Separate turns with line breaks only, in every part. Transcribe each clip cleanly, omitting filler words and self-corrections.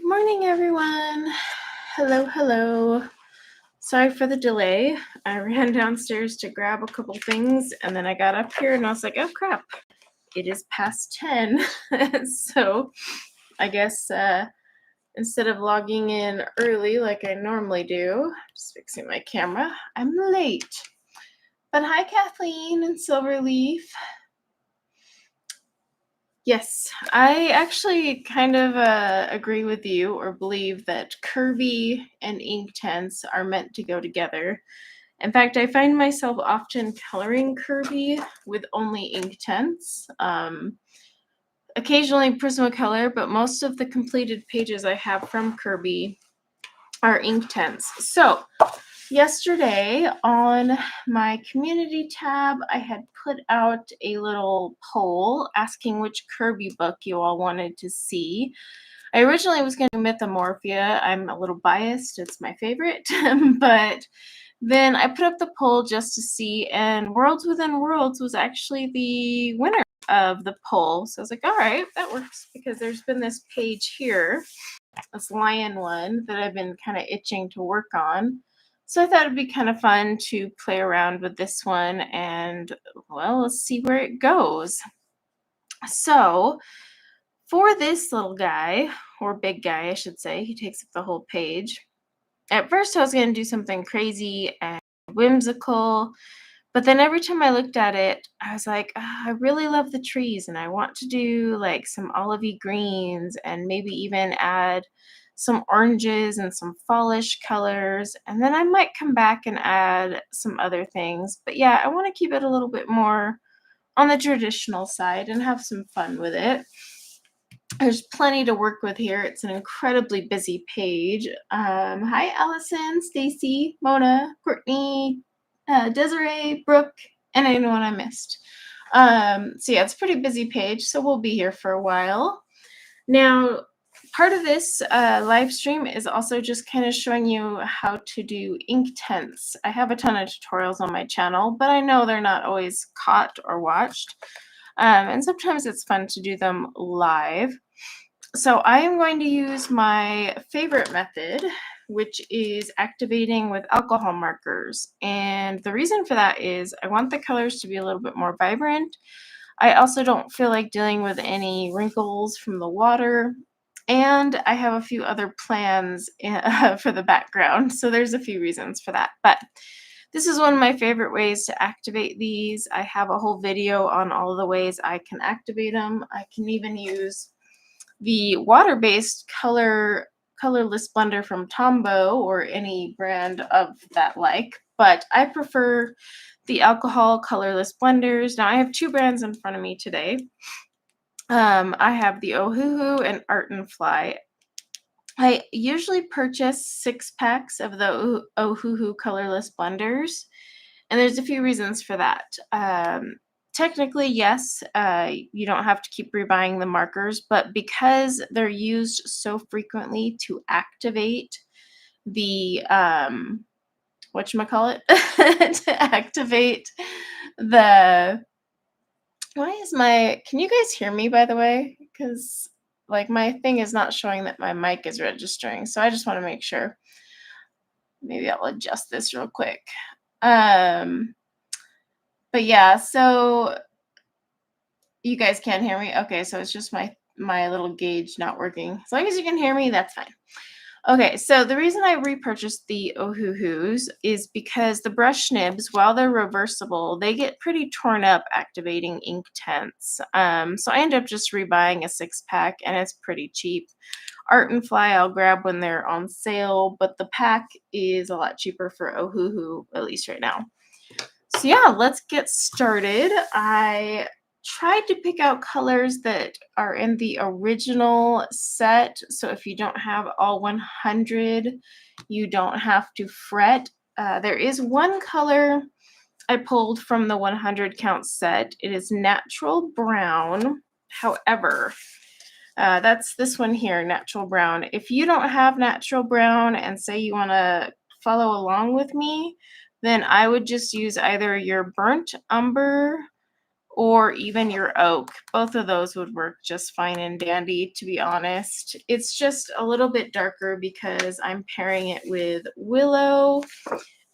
Morning, everyone. Hello, hello. Sorry for the delay. I ran downstairs to grab a couple things, and then I got up here and I was like, oh crap, it is past 10. So I guess instead of logging in early like I normally do, just fixing my camera, I'm late. But hi, Kathleen and Silverleaf. Yes, I actually kind of agree with you, or believe that Kerby and Inktense are meant to go together. In fact, I find myself often coloring Kerby with only Inktense. Occasionally Prismacolor, but most of the completed pages I have from Kerby are Inktense. So yesterday on my community tab, I had put out a little poll asking which Kerby book you all wanted to see. I originally was going to do Mythomorphia. I'm a little biased. It's my favorite. But then I put up the poll just to see, and Worlds Within Worlds was actually the winner of the poll. So I was like, all right, that works, because there's been this page here, this lion one, that I've been kind of itching to work on. So I thought it'd be kind of fun to play around with this one, and well, let's see where it goes. So for this little guy, or big guy, I should say, he takes up the whole page. At first I was going to do something crazy and whimsical, but then every time I looked at it, I was like, I really love the trees, and I want to do like some olivey greens and maybe even add some oranges and some foliage colors, and then I might come back and add some other things. But yeah, I want to keep it a little bit more on the traditional side and have some fun with it. There's plenty to work with here. It's an incredibly busy page. Hi, Allison, Stacy, Mona, Courtney, Desiree, Brooke, and anyone I missed. So yeah, it's a pretty busy page, so we'll be here for a while. Now, part of this live stream is also just kind of showing you how to do Inktense. I have a ton of tutorials on my channel, but I know they're not always caught or watched. And sometimes it's fun to do them live. So I am going to use my favorite method, which is activating with alcohol markers. And the reason for that is I want the colors to be a little bit more vibrant. I also don't feel like dealing with any wrinkles from the water. And I have a few other plans for the background. So there's a few reasons for that. But this is one of my favorite ways to activate these. I have a whole video on all of the ways I can activate them. I can even use the water-based colorless blender from Tombow, or any brand of that like, but I prefer the alcohol colorless blenders. Now I have two brands in front of me today. I have the Ohuhu and Art and Fly. I usually purchase 6 packs of the Ohuhu colorless blenders, and there's a few reasons for that. Technically, yes, you don't have to keep rebuying the markers, but because they're used so frequently to activate the whatchamacallit, to activate the, can you guys hear me, by the way? Because like my thing is not showing that my mic is registering, so I just want to make sure. Maybe I'll adjust this real quick. But yeah, so you guys can't hear me? Okay, so it's just my little gauge not working. As long as you can hear me, that's fine. Okay, so the reason I repurchased the Ohuhus is because the brush nibs, while they're reversible, they get pretty torn up activating Inktense. So I end up just rebuying a 6-pack, and it's pretty cheap. Art and Fly I'll grab when they're on sale, but the pack is a lot cheaper for Ohuhu, at least right now. So yeah, let's get started. I tried to pick out colors that are in the original set, so if you don't have all 100, you don't have to fret. There is one color I pulled from the 100 count set. It is Natural Brown. However, that's this one here, Natural Brown. If you don't have Natural Brown and say you want to follow along with me, then I would just use either your Burnt Umber or even your oak. Both of those would work just fine and dandy, to be honest. It's just a little bit darker because I'm pairing it with willow,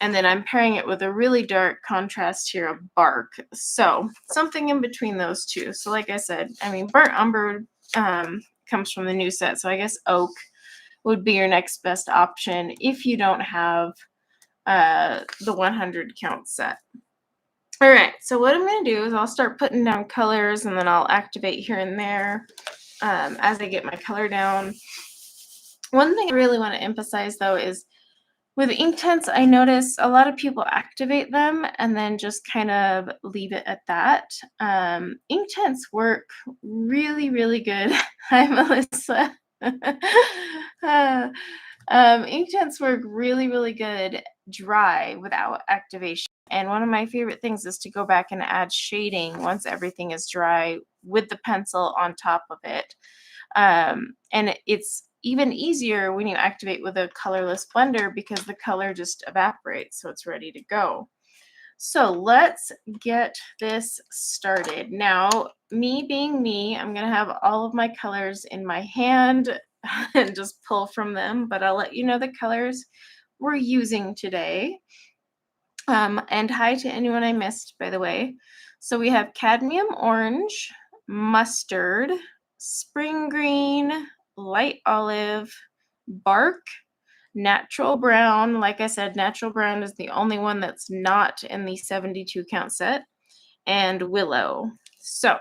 and then I'm pairing it with a really dark contrast here of bark. So something in between those two. So like I said, I mean, burnt umber comes from the new set. So I guess oak would be your next best option if you don't have the 100 count set. All right, so what I'm going to do is I'll start putting down colors, and then I'll activate here and there as I get my color down. One thing I really want to emphasize, though, is with Inktense, I notice a lot of people activate them and then just kind of leave it at that. Inktense work really, really good. Hi, Melissa. Inktense work really, really good dry without activation. And one of my favorite things is to go back and add shading once everything is dry with the pencil on top of it. And it's even easier when you activate with a colorless blender because the color just evaporates, so it's ready to go. So let's get this started. Now, me being me, I'm going to have all of my colors in my hand and just pull from them, but I'll let you know the colors we're using today. And hi to anyone I missed, by the way. So we have cadmium orange, mustard, spring green, light olive, bark, natural brown. Like I said, natural brown is the only one that's not in the 72 count set, and willow. So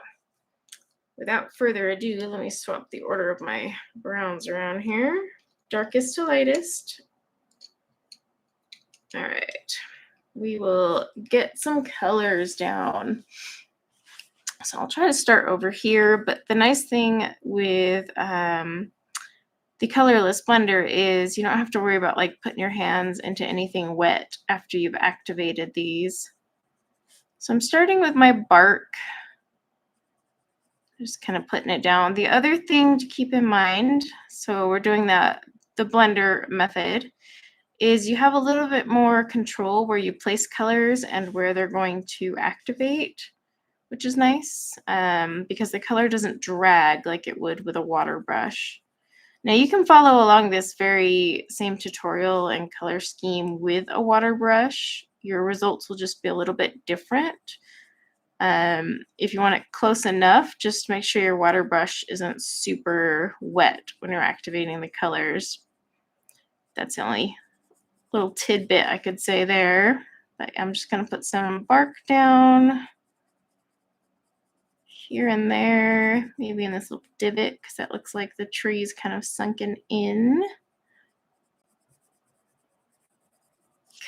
without further ado, let me swap the order of my browns around here. Darkest to lightest. All right. We will get some colors down. So I'll try to start over here, but the nice thing with the colorless blender is you don't have to worry about like putting your hands into anything wet after you've activated these. So I'm starting with my bark, just kind of putting it down. The other thing to keep in mind, so we're doing the blender method, is you have a little bit more control where you place colors and where they're going to activate, which is nice because the color doesn't drag like it would with a water brush. Now you can follow along this very same tutorial and color scheme with a water brush. Your results will just be a little bit different. If you want it close enough, just make sure your water brush isn't super wet when you're activating the colors. That's the only little tidbit I could say there. But I'm just going to put some bark down here and there, maybe in this little divot, because that looks like the tree's kind of sunken in.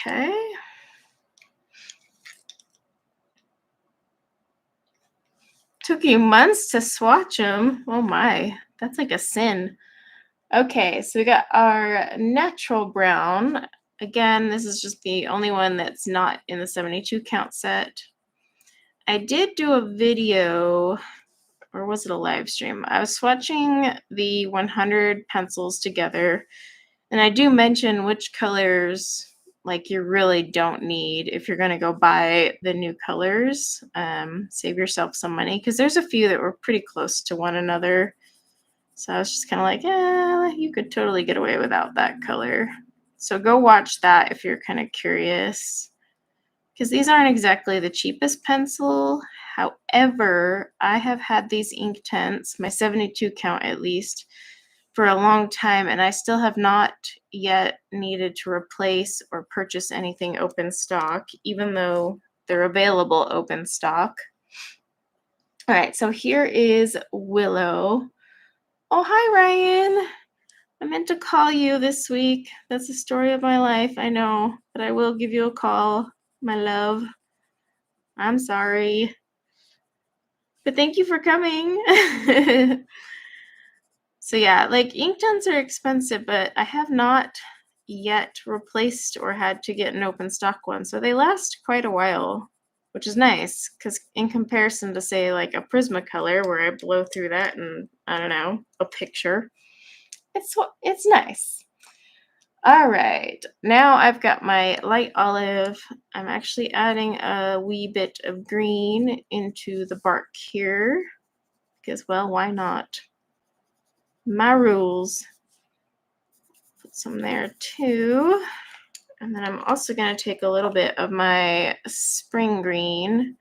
Okay. Took you months to swatch them. Oh my, that's like a sin. Okay, so we got our natural brown. Again, this is just the only one that's not in the 72 count set. I did do a video, or was it a live stream? I was swatching the 100 pencils together, and I do mention which colors like you really don't need if you're going to go buy the new colors. Save yourself some money because there's a few that were pretty close to one another. So I was just kind of like, you could totally get away without that color. So go watch that if you're kind of curious, because these aren't exactly the cheapest pencil. However, I have had these Inktense, my 72 count at least, for a long time, and I still have not yet needed to replace or purchase anything open stock, even though they're available open stock. All right, so here is willow. Oh, hi, Ryan. I meant to call you this week. That's the story of my life, I know, but I will give you a call, my love. I'm sorry. But thank you for coming. So yeah, like Inktense are expensive, but I have not yet replaced or had to get an open stock one. So they last quite a while, which is nice because in comparison to say like a Prismacolor where I blow through that and I don't know, a picture, it's nice. All right, now I've got my light olive. I'm actually adding a wee bit of green into the bark here because, well, why not? My rules. Put some there too. And then I'm also going to take a little bit of my spring green.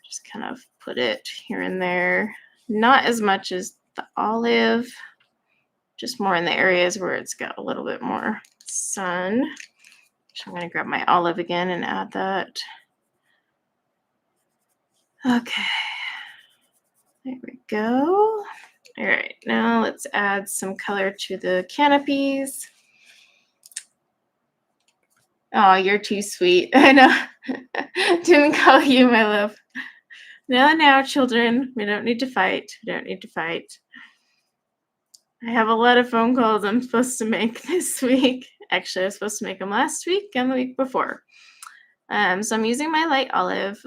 Just kind of put it here and there. Not as much as the olive, just more in the areas where it's got a little bit more sun. So I'm going to grab my olive again and add that. Okay, there we go. All right, now let's add some color to the canopies. Oh, you're too sweet. I know. Didn't call you my love. Now, children, we don't need to fight. We don't need to fight. I have a lot of phone calls I'm supposed to make this week. Actually, I was supposed to make them last week and the week before. So I'm using my light olive.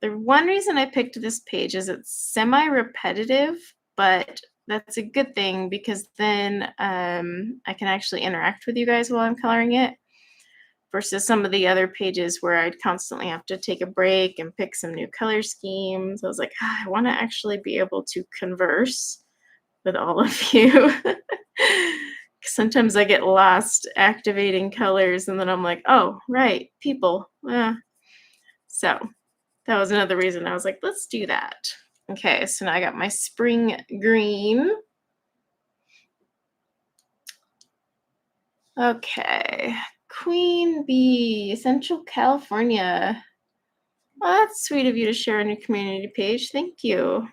The one reason I picked this page is it's semi-repetitive, but that's a good thing because then I can actually interact with you guys while I'm coloring it versus some of the other pages where I'd constantly have to take a break and pick some new color schemes. I was like, I want to actually be able to converse with all of you. Sometimes I get lost activating colors and then I'm like, oh, right, people. So that was another reason I was like, let's do that. Okay, so now I got my spring green. Okay, Queen Bee, Central California. Well, that's sweet of you to share on your community page. Thank you.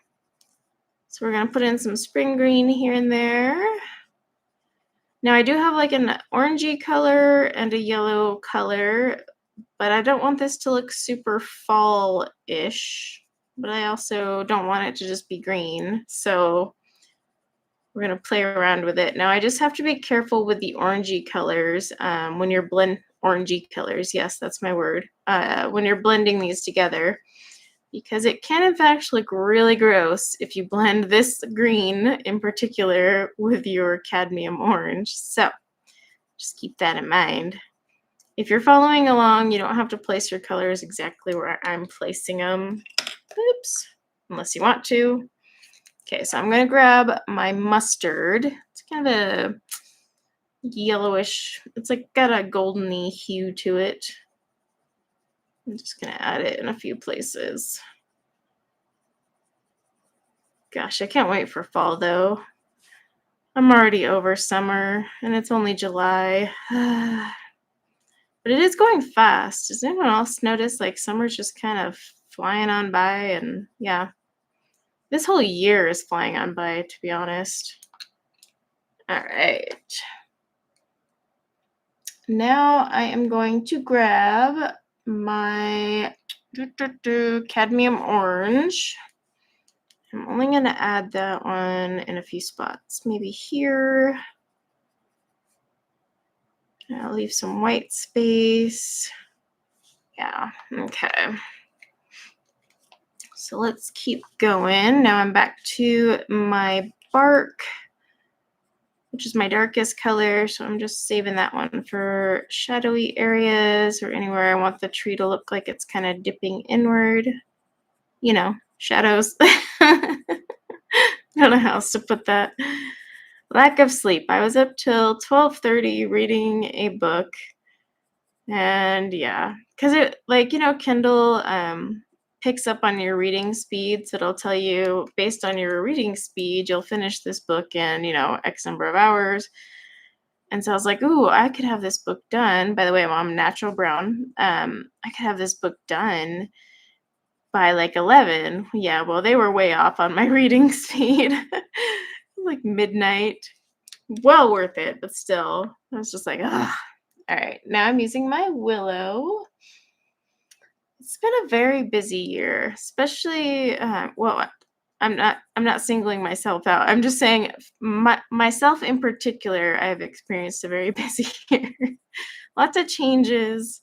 So we're going to put in some spring green here and there. Now I do have like an orangey color and a yellow color, but I don't want this to look super fall-ish, but I also don't want it to just be green. So we're going to play around with it. Now I just have to be careful with the orangey colors when you're orangey colors. Yes, that's my word. When you're blending these together, because it can in fact look really gross if you blend this green in particular with your cadmium orange. So just keep that in mind. If you're following along, you don't have to place your colors exactly where I'm placing them. Oops, unless you want to. Okay, so I'm going to grab my mustard. It's kind of a yellowish, it's like got a goldeny hue to it. I'm just going to add it in a few places. Gosh, I can't wait for fall though. I'm already over summer and it's only July. But it is going fast. Does anyone else notice like summer's just kind of flying on by? And yeah, this whole year is flying on by, to be honest. All right. Now I am going to grab my cadmium orange. I'm only going to add that one in a few spots. Maybe here. I'll leave some white space. Yeah, okay. So let's keep going. Now I'm back to my bark, which is my darkest color. So I'm just saving that one for shadowy areas or anywhere I want the tree to look like it's kind of dipping inward. You know, shadows. I don't know how else to put that. Lack of sleep. I was up till 12:30 reading a book. And yeah, because it, like, you know, Kindle picks up on your reading speed. So it'll tell you based on your reading speed, you'll finish this book in, you know, X number of hours. And so I was like, ooh, I could have this book done. By the way, I'm natural brown. I could have this book done by like 11. Yeah, well, they were way off on my reading speed. Like midnight. Well worth it, but still, I was just like, ugh. All right, now I'm using my willow. It's been a very busy year, especially, well, I'm not singling myself out. I'm just saying myself in particular, I've experienced a very busy year. Lots of changes,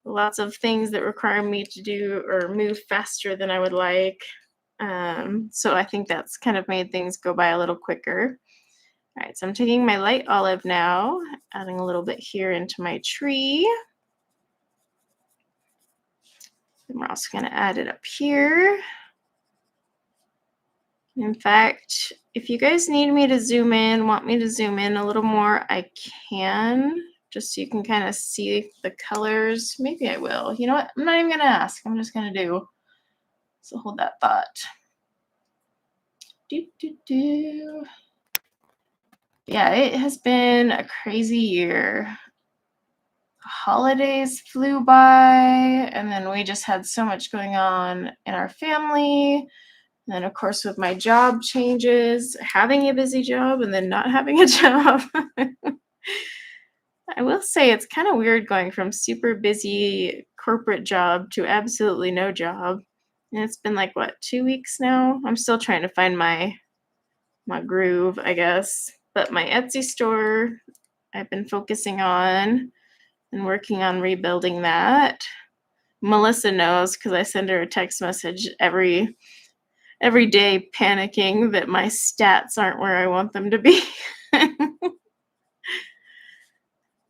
lots of things that require me to do or move faster than I would like. So I think that's kind of made things go by a little quicker. All right, so I'm taking my light olive now, adding a little bit here into my tree. And we're also going to add it up here. In fact, if you guys need me to zoom in, want me to zoom in a little more, I can, just so you can kind of see the colors. Maybe I will. You know what? I'm not even going to ask. I'm just going to do. So hold that thought. Yeah, it has been a crazy year. Holidays flew by, and then we just had so much going on in our family. And then, of course, with my job changes, having a busy job and then not having a job. I will say it's kind of weird going from super busy corporate job to absolutely no job. And it's been like, what, 2 weeks now? I'm still trying to find my groove, I guess. But my Etsy store, I've been focusing on and working on rebuilding that. Melissa knows because I send her a text message every day panicking that my stats aren't where I want them to be.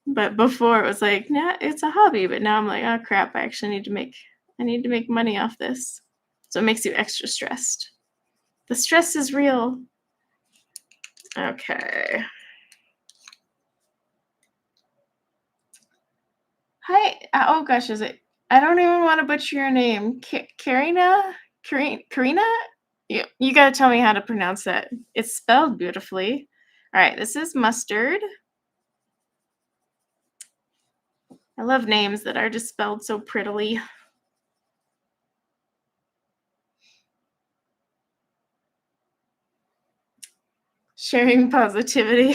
But before it was like, nah, it's a hobby. But now I'm like, oh crap, I actually need to make money off this. So it makes you extra stressed. The stress is real. Okay. Hi. Oh gosh, is it? I don't even want to butcher your name. Karina? Karina? You got to tell me how to pronounce that. It's spelled beautifully. All right, this is mustard. I love names that are just spelled so prettily. Sharing positivity.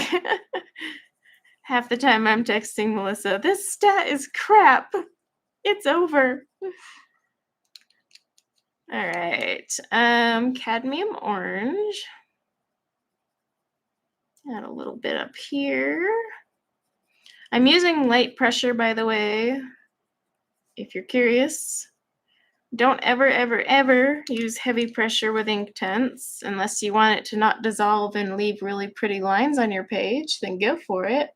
Half the time I'm texting Melissa, this stat is crap. It's over. All right. Cadmium orange. Add a little bit up here. I'm using light pressure, by the way, if you're curious. Don't ever use heavy pressure with Inktense unless you want it to not dissolve and leave really pretty lines on your page. Then go for it.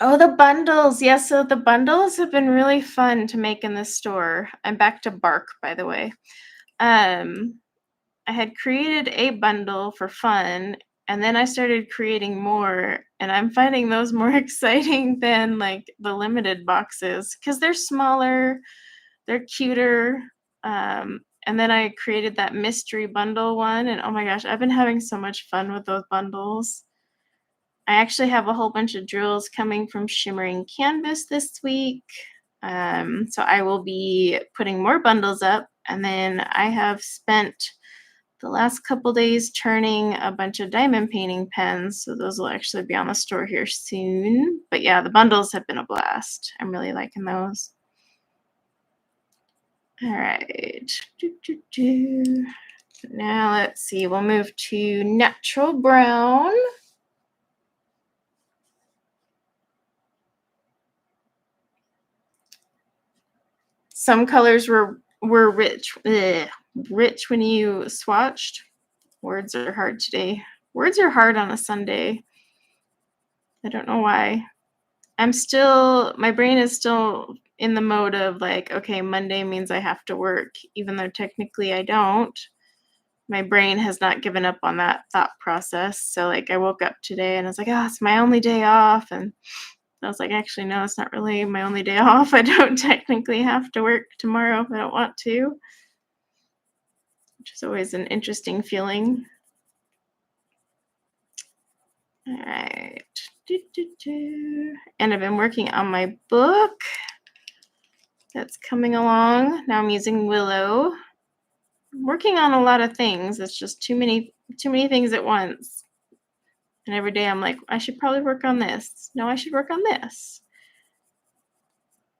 Oh, the bundles. Yes, so the bundles have been really fun to make in this store. I'm back to bark, by the way. I had created a bundle for fun, and then I started creating more, and I'm finding those more exciting than like the limited boxes because they're smaller, they're cuter. And then I created that mystery bundle one, and oh my gosh, I've been having so much fun with those bundles. I actually have a whole bunch of drills coming from Shimmering Canvas this week. So I will be putting more bundles up, and then I have spent the last couple days turning a bunch of diamond painting pens, so those will actually be on the store here soon. But yeah, the bundles have been a blast. I'm really liking those. All right. Now let's see, we'll move to natural brown. Some colors were rich when you swatched. Words are hard today. Words are hard on a Sunday. I don't know why. My brain is still in the mode of like, okay, Monday means I have to work, even though technically I don't. My brain has not given up on that thought process. So like I woke up today and I was like, oh, it's my only day off. And I was like, actually, no, it's not really my only day off. I don't technically have to work tomorrow if I don't want to, which is always an interesting feeling. All right. And I've been working on my book. That's coming along. Now I'm using Willow. I'm working on a lot of things. It's just too many things at once. And every day I'm like, I should probably work on this. No, I should work on this.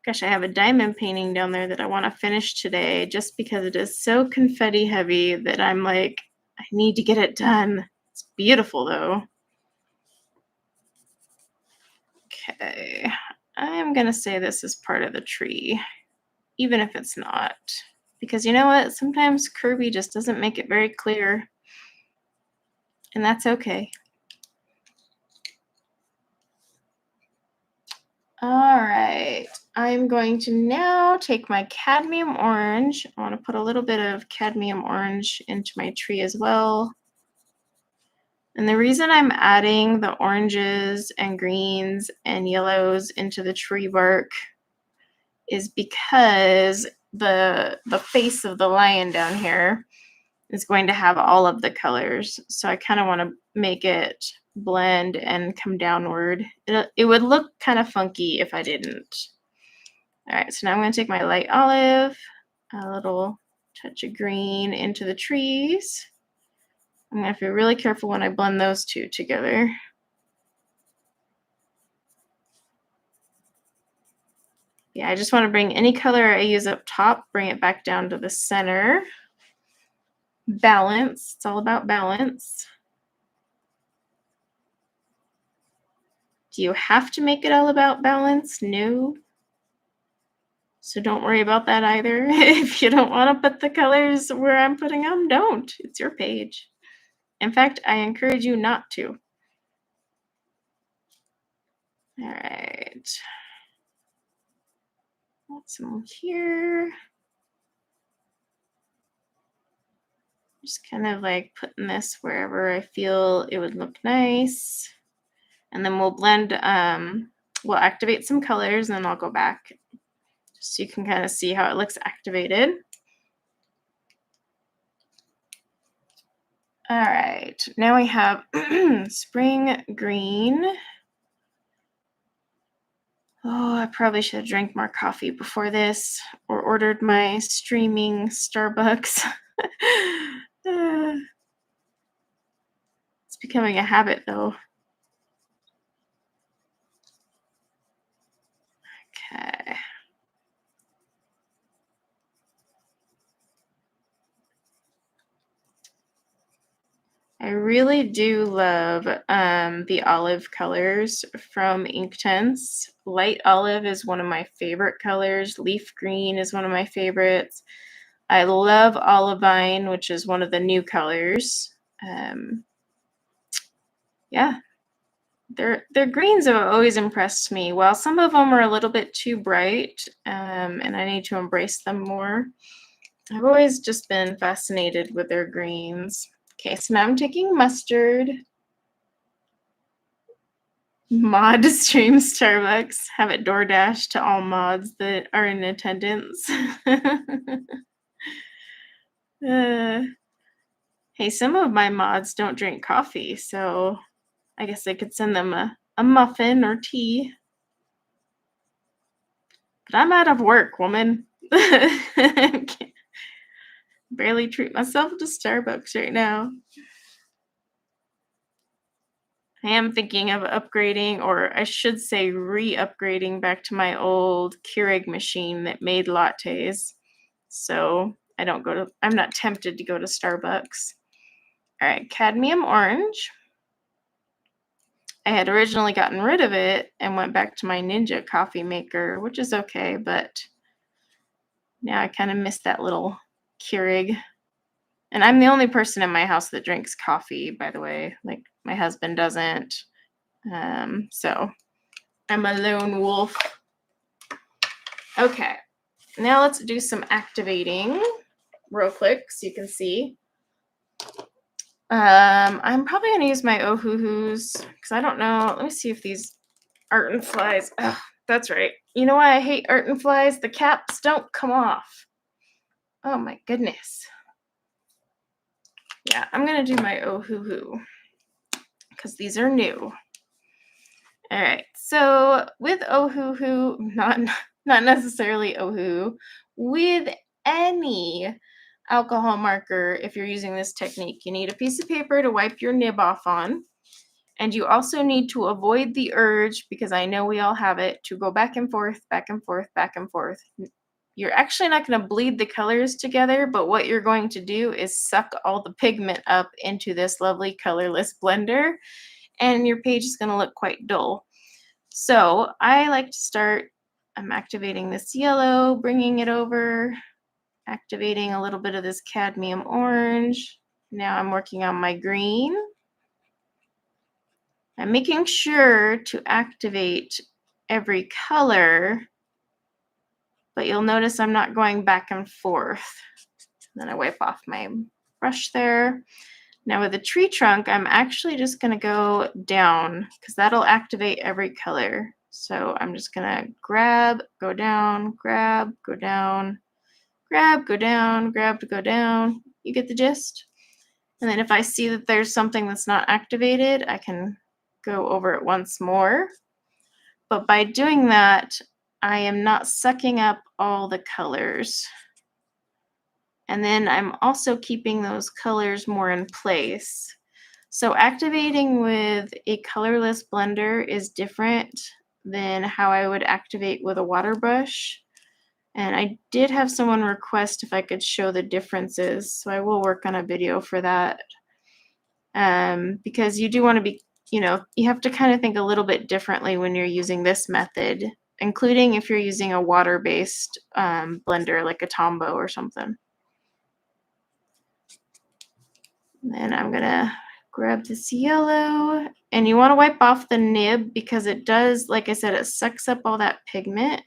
Gosh, I have a diamond painting down there that I want to finish today just because it is so confetti heavy that I'm like, I need to get it done. It's beautiful though. Okay, I'm going to say this is part of the tree, even if it's not. Because you know what? Sometimes Kerby just doesn't make it very clear. and that's okay. All right, I'm going to now take my cadmium orange. I want to put a little bit of cadmium orange into my tree as well. And the reason I'm adding the oranges and greens and yellows into the tree bark is because the face of the lion down here is going to have all of the colors. So I kind of want to make it blend and come downward. It would look kind of funky if I didn't. All right, so now I'm going to take my light olive, a little touch of green into the trees. I'm going to have to be really careful when I blend those two together. Yeah, I just want to bring any color I use up top, bring it back down to the center. Balance, it's all about balance. Do you have to make it all about balance? No. So don't worry about that either. If you don't want to put the colors where I'm putting them, don't. It's your page. In fact, I encourage you not to. All right. Got some here. Just kind of like putting this wherever I feel it would look nice. And then we'll blend, we'll activate some colors and then I'll go back just so you can kind of see how it looks activated. All right, now we have spring green. Oh, I probably should have drank more coffee before this or ordered my streaming Starbucks. It's becoming a habit though. Okay. I really do love the olive colors from Inktense. Light olive is one of my favorite colors. Leaf green is one of my favorites. I love olivine, which is one of the new colors. Yeah, their greens have always impressed me. While some of them are a little bit too bright, and I need to embrace them more, I've always just been fascinated with their greens. Okay, so now I'm taking mustard. Mod stream Starbucks. Have it DoorDash to all mods that are in attendance. Hey, some of my mods don't drink coffee, so I guess I could send them a muffin or tea. But I'm out of work, woman. Barely treat myself to Starbucks right now. I am thinking of upgrading, or I should say re-upgrading back to my old Keurig machine that made lattes. So I'm not tempted to go to Starbucks. All right, cadmium orange. I had originally gotten rid of it and went back to my Ninja coffee maker, which is okay, but now I kind of miss that little Keurig. And I'm the only person in my house that drinks coffee, by the way. Like, my husband doesn't. So I'm a lone wolf. Okay, now let's do some activating real quick so you can see. I'm probably going to use my Ohuhus because I don't know. Let me see if these art and flies. Ugh, that's right. You know why I hate art and flies? The caps don't come off. Oh my goodness. Yeah, I'm going to do my Ohuhu because these are new. All right, so with Ohuhu, not necessarily Ohuhu, with any alcohol marker, if you're using this technique, you need a piece of paper to wipe your nib off on. And you also need to avoid the urge, because I know we all have it, to go back and forth, back and forth, back and forth. You're actually not going to bleed the colors together, but what you're going to do is suck all the pigment up into this lovely colorless blender, and your page is going to look quite dull. So I like to start, I'm activating this yellow, bringing it over, activating a little bit of this cadmium orange. Now I'm working on my green. I'm making sure to activate every color, but you'll notice I'm not going back and forth. Then I wipe off my brush there. Now with the tree trunk, I'm actually just going to go down because that'll activate every color. So I'm just going to grab, go down, grab, go down, grab, go down, grab to go down. You get the gist? And then if I see that there's something that's not activated, I can go over it once more. But by doing that, I am not sucking up all the colors. And then I'm also keeping those colors more in place. So activating with a colorless blender is different than how I would activate with a water brush. And I did have someone request if I could show the differences, so I will work on a video for that. Because you do want to be, you have to kind of think a little bit differently when you're using this method, including if you're using a water-based blender like a Tombow or something. And then I'm gonna grab this yellow, and you want to wipe off the nib because it does, like I said, it sucks up all that pigment.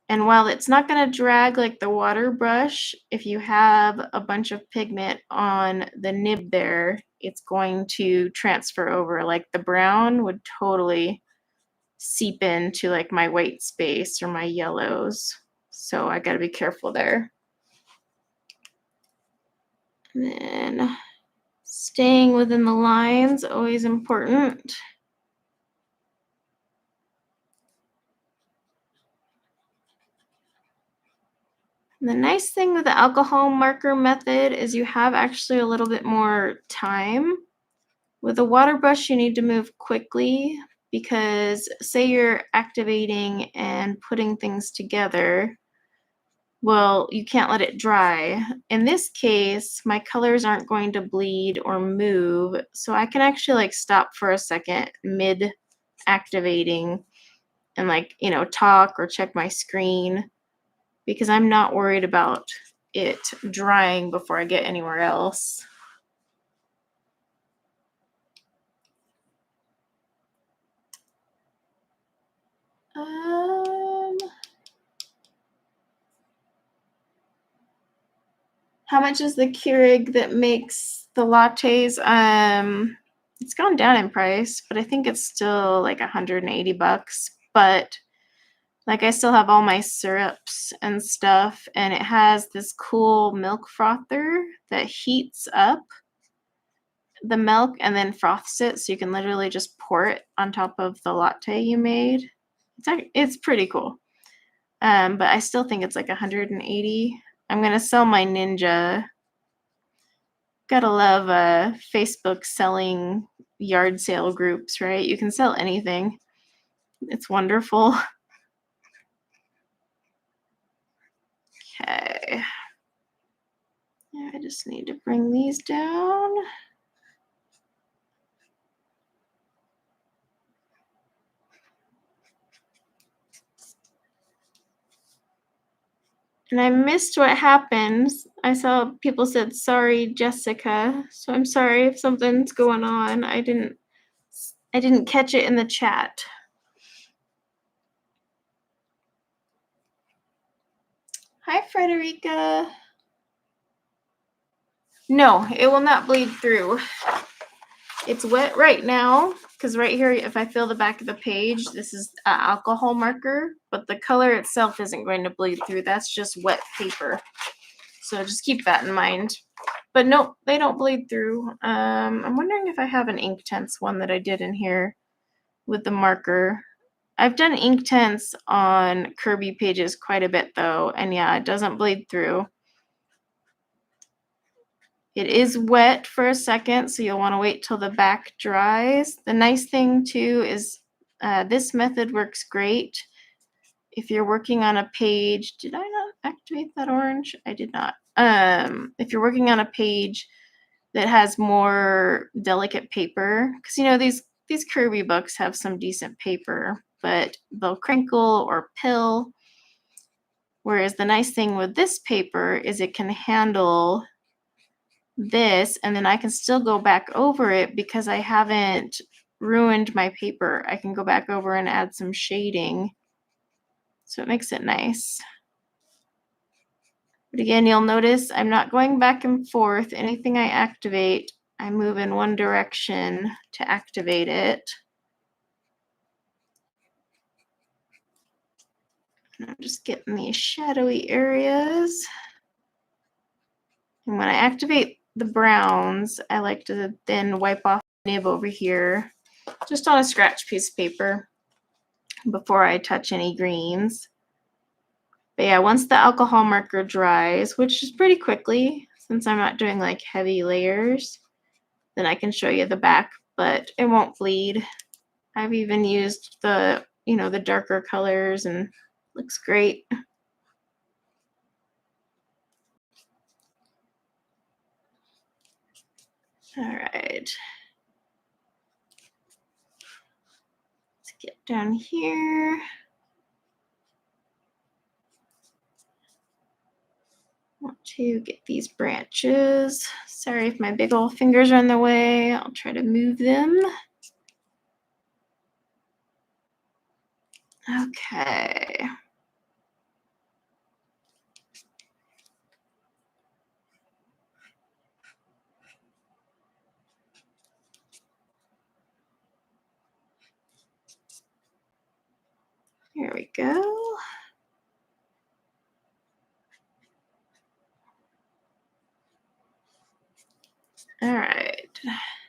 And while it's not going to drag like the water brush, if you have a bunch of pigment on the nib there, it's going to transfer over. Like the brown would totally seep into like my white space or my yellows. So I got to be careful there. And then staying within the lines, always important. And the nice thing with the alcohol marker method is you have actually a little bit more time. With a water brush, you need to move quickly because say you're activating and putting things together, well, you can't let it dry. In this case, my colors aren't going to bleed or move, so I can actually like stop for a second mid activating and like, talk or check my screen because I'm not worried about it drying before I get anywhere else. How much is the Keurig that makes the lattes? It's gone down in price, but I think it's still like $180. But like I still have all my syrups and stuff, and it has this cool milk frother that heats up the milk and then froths it, so you can literally just pour it on top of the latte you made. It's pretty cool. But I still think it's like $180. I'm gonna sell my Ninja. Gotta love Facebook selling yard sale groups, right? You can sell anything. It's wonderful. Okay. I just need to bring these down. And I missed what happened. I saw people said, sorry, Jessica. So I'm sorry if something's going on. I didn't catch it in the chat. Hi, Frederica. No, it will not bleed through. It's wet right now because right here, if I feel the back of the page, this is an alcohol marker, but the color itself isn't going to bleed through. That's just wet paper. So just keep that in mind. But no, they don't bleed through. I'm wondering if I have an Inktense one that I did in here with the marker. I've done Inktense on Kerby pages quite a bit though, and yeah, it doesn't bleed through. It is wet for a second, so you'll want to wait till the back dries. The nice thing too is this method works great if you're working on a page. Did I not activate that orange? I did not. If you're working on a page that has more delicate paper, because these Kerby books have some decent paper, but they'll crinkle or pill. Whereas the nice thing with this paper is it can handle this, and then I can still go back over it because I haven't ruined my paper. I can go back over and add some shading. So it makes it nice. But again, you'll notice I'm not going back and forth. Anything I activate, I move in one direction to activate it. And I'm just getting these shadowy areas. And when I activate the browns, I like to then wipe off the nib over here, just on a scratch piece of paper before I touch any greens. But yeah, once the alcohol marker dries, which is pretty quickly since I'm not doing like heavy layers, then I can show you the back, but it won't bleed. I've even used the, the darker colors and looks great. All right. Let's get down here. Want to get these branches. Sorry if my big old fingers are in the way. I'll try to move them. Okay. Here we go. All right.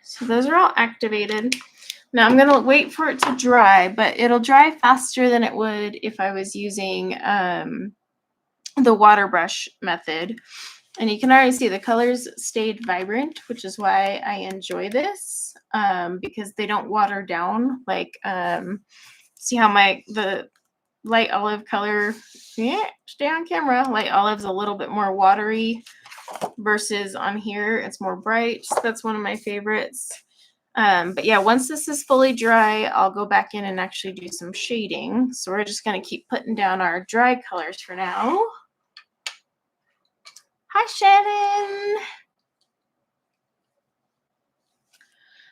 So those are all activated. Now I'm going to wait for it to dry, but it'll dry faster than it would if I was using the water brush method. And you can already see the colors stayed vibrant, which is why I enjoy this, because they don't water down. Like, see how the light olive color, yeah, stay on camera. Light olive's a little bit more watery versus on here, it's more bright. So that's one of my favorites. But yeah, once this is fully dry, I'll go back in and actually do some shading. So we're just going to keep putting down our dry colors for now. Hi, Shannon.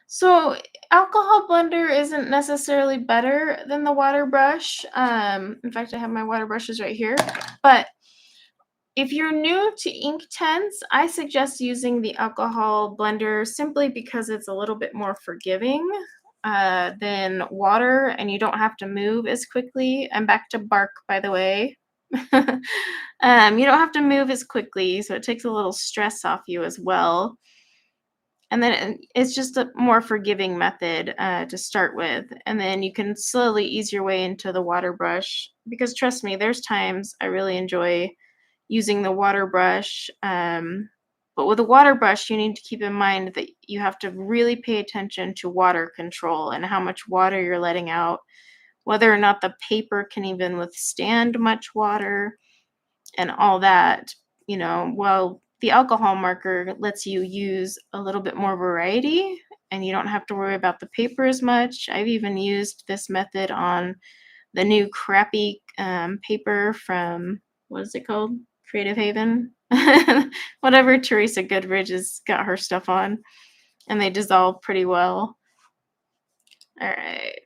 So alcohol blender isn't necessarily better than the water brush. In fact, I have my water brushes right here. But if you're new to Inktense, I suggest using the alcohol blender simply because it's a little bit more forgiving than water, and you don't have to move as quickly. I'm back to bark, by the way. You don't have to move as quickly, so it takes a little stress off you as well. And then it's just a more forgiving method to start with. And then you can slowly ease your way into the water brush, because trust me, there's times I really enjoy using the water brush. But with a water brush, you need to keep in mind that you have to really pay attention to water control and how much water you're letting out, whether or not the paper can even withstand much water and all that. Well, the alcohol marker lets you use a little bit more variety and you don't have to worry about the paper as much. I've even used this method on the new crappy paper from, what is it called? Creative Haven? Whatever Teresa Goodridge has got her stuff on. And they dissolve pretty well. All right.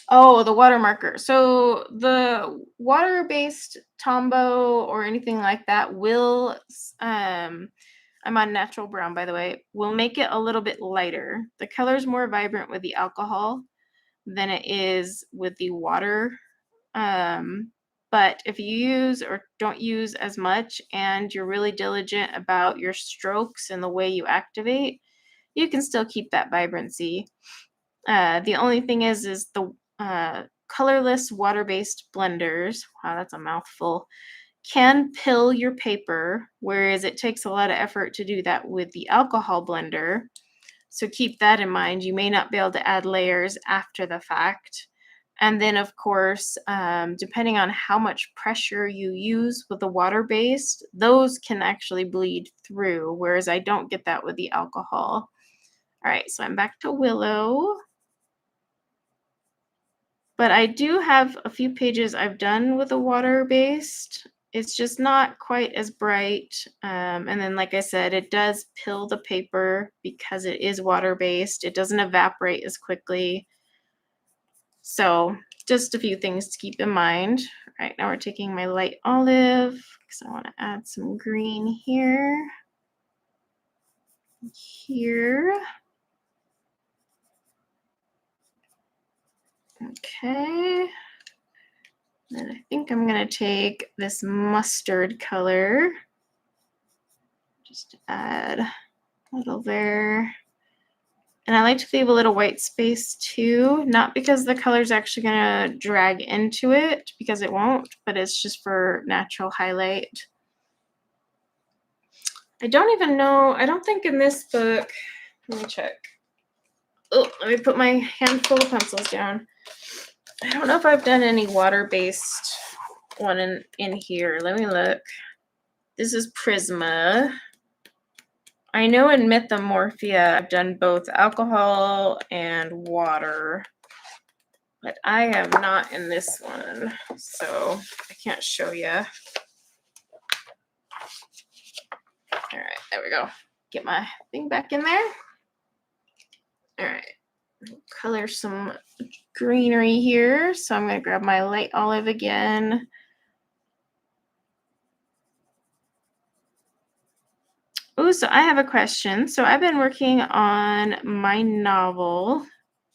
Oh, the water marker. So the water-based Tombow or anything like that will, I'm on natural brown, by the way, will make it a little bit lighter. The color's more vibrant with the alcohol than it is with the water. But if you use or don't use as much and you're really diligent about your strokes and the way you activate, you can still keep that vibrancy. The only thing is the colorless water-based blenders, wow, that's a mouthful, can pill your paper, whereas it takes a lot of effort to do that with the alcohol blender. So keep that in mind. You may not be able to add layers after the fact. And then, of course, depending on how much pressure you use with the water-based, those can actually bleed through, whereas I don't get that with the alcohol. All right, so I'm back to Willow. But I do have a few pages I've done with the water-based. It's just not quite as bright. And then, like I said, it does pill the paper because it is water-based. It doesn't evaporate as quickly. So just a few things to keep in mind. All right, now we're taking my light olive because I want to add some green here. Okay. And I think I'm going to take this mustard color. Just to add a little there. And I like to leave a little white space too, not because the color's actually going to drag into it, because it won't, but it's just for natural highlight. I don't even know, I don't think in this book, let me check. Oh, let me put my handful of pencils down. I don't know if I've done any water-based one in here. Let me look. This is Prisma. I know in Mythomorphia, I've done both alcohol and water, but I have not in this one, so I can't show you. All right, there we go. Get my thing back in there. All right, color some greenery here. So I'm going to grab my light olive again. Oh, so I have a question. So I've been working on my novel,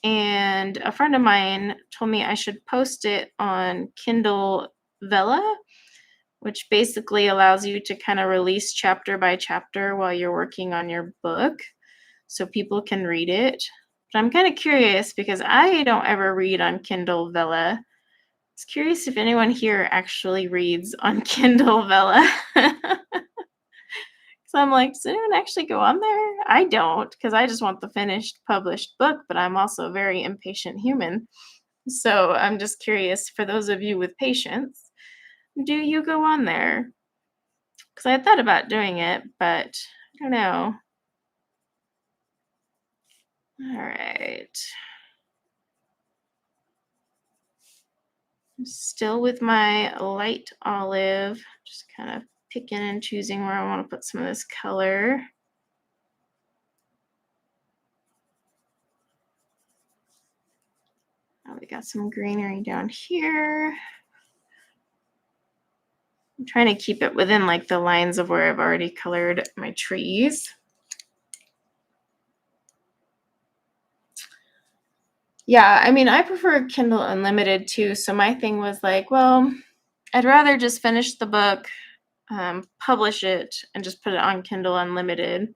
and a friend of mine told me I should post it on Kindle Vella, which basically allows you to kind of release chapter by chapter while you're working on your book so people can read it. But I'm kind of curious because I don't ever read on Kindle Vella. I was curious if anyone here actually reads on Kindle Vella. So I'm like, does anyone actually go on there? I don't, because I just want the finished published book, but I'm also a very impatient human. So I'm just curious, for those of you with patience, do you go on there? Because I thought about doing it, but I don't know. All right. I'm still with my light olive, just kind of picking and choosing where I want to put some of this color. Oh, we got some greenery down here. I'm trying to keep it within like the lines of where I've already colored my trees. Yeah, I mean, I prefer Kindle Unlimited too. So my thing was like, well, I'd rather just finish the book, publish it, and just put it on Kindle Unlimited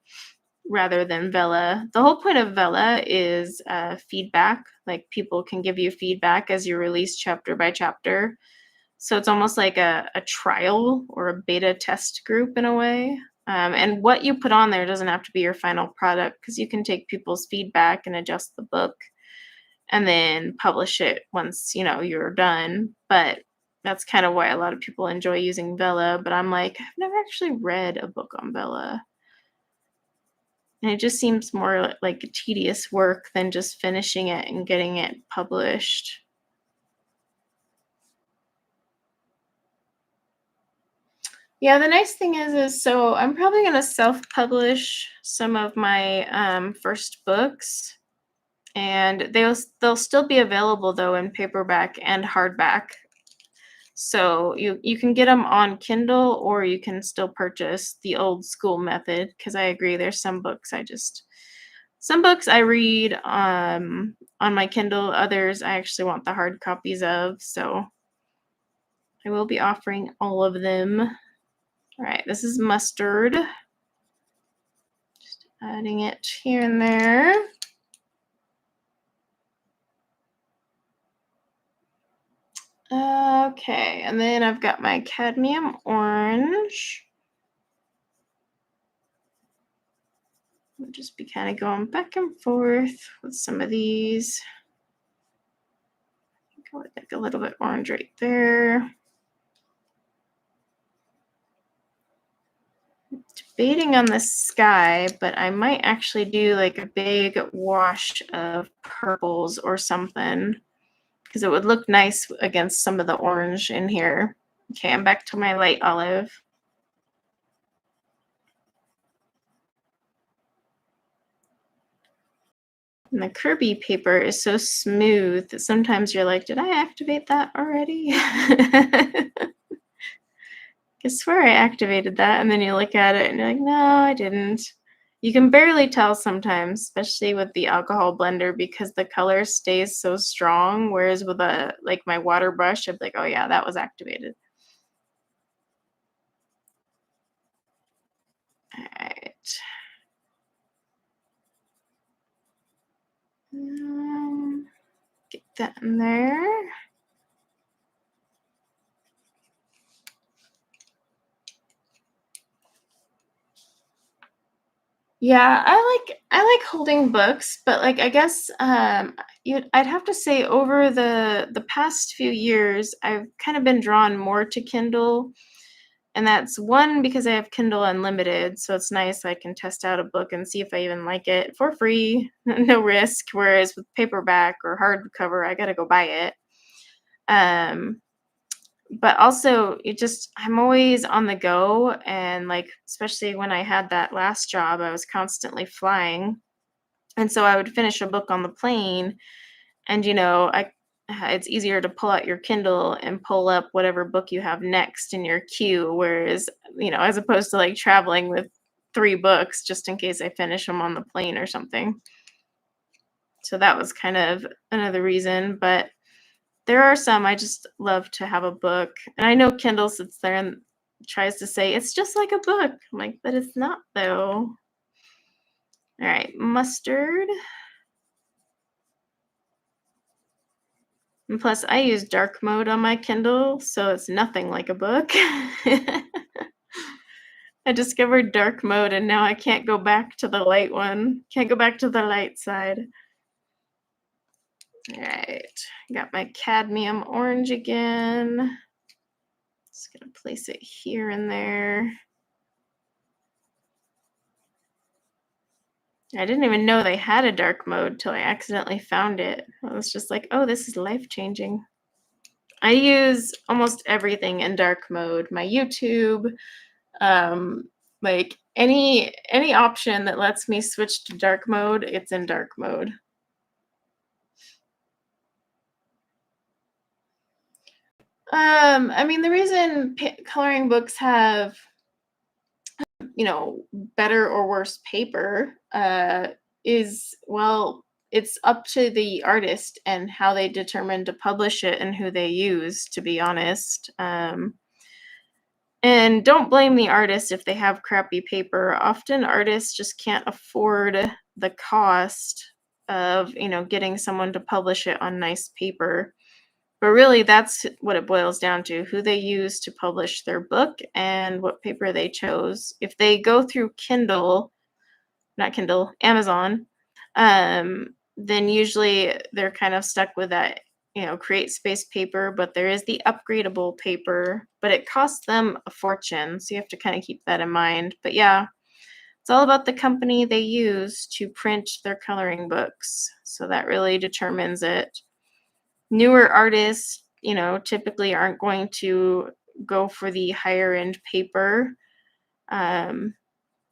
rather than Vella. The whole point of Vella is feedback. Like, people can give you feedback as you release chapter by chapter. So it's almost like a trial or a beta test group in a way. And what you put on there doesn't have to be your final product, because you can take people's feedback and adjust the book and then publish it once, you're done. But that's kind of why a lot of people enjoy using Vella. But I'm like, I've never actually read a book on Vella. And it just seems more like a tedious work than just finishing it and getting it published. Yeah, the nice thing is so I'm probably going to self-publish some of my first books. And they'll still be available, though, in paperback and hardback. So you can get them on Kindle, or you can still purchase the old school method, because I agree there's some books I read on my Kindle, others I actually want the hard copies of. So I will be offering all of them. All right, this is mustard. Just adding it here and there. Okay, and then I've got my cadmium orange. I'll just be kind of going back and forth with some of these. Go with like a little bit orange right there. Debating on the sky, but I might actually do like a big wash of purples or something, because it would look nice against some of the orange in here. Okay, I'm back to my light olive. And the Kerby paper is so smooth that sometimes you're like, did I activate that already? I swear I activated that. And then you look at it and you're like, no, I didn't. You can barely tell sometimes, especially with the alcohol blender, because the color stays so strong. Whereas with my water brush, I'd be like, oh yeah, that was activated. All right. Get that in there. Yeah, I like holding books, but like I guess I'd have to say over the past few years I've kind of been drawn more to Kindle, and that's one because I have Kindle Unlimited, so it's nice I can test out a book and see if I even like it for free, no risk. Whereas with paperback or hardcover, I got to go buy it. But also I'm always on the go, and like especially when I had that last job, I was constantly flying. And so I would finish a book on the plane, and it's easier to pull out your Kindle and pull up whatever book you have next in your queue, whereas, as opposed to like traveling with 3 books just in case I finish them on the plane or something. So that was kind of another reason, but there are some I just love to have a book. And I know Kindle sits there and tries to say it's just like a book. I'm like, but it's not though. All right, mustard. And plus, I use dark mode on my Kindle, so it's nothing like a book. I discovered dark mode, and now I can't go back to the light one. Can't go back to the light side. All right, got my cadmium orange again. Just gonna place it here and there. I didn't even know they had a dark mode till I accidentally found it. I was just like, oh, this is life-changing. I use almost everything in dark mode. My YouTube, like any option that lets me switch to dark mode, it's in dark mode. I mean, the reason coloring books have, better or worse paper, is, well, it's up to the artist and how they determine to publish it and who they use, to be honest. And don't blame the artist if they have crappy paper. Often artists just can't afford the cost of, getting someone to publish it on nice paper. But really, that's what it boils down to, who they use to publish their book and what paper they chose. If they go through Amazon, then usually they're kind of stuck with that, create space paper, but there is the upgradable paper, but it costs them a fortune. So you have to kind of keep that in mind. But yeah, it's all about the company they use to print their coloring books. So that really determines it. Newer artists, typically aren't going to go for the higher end paper. And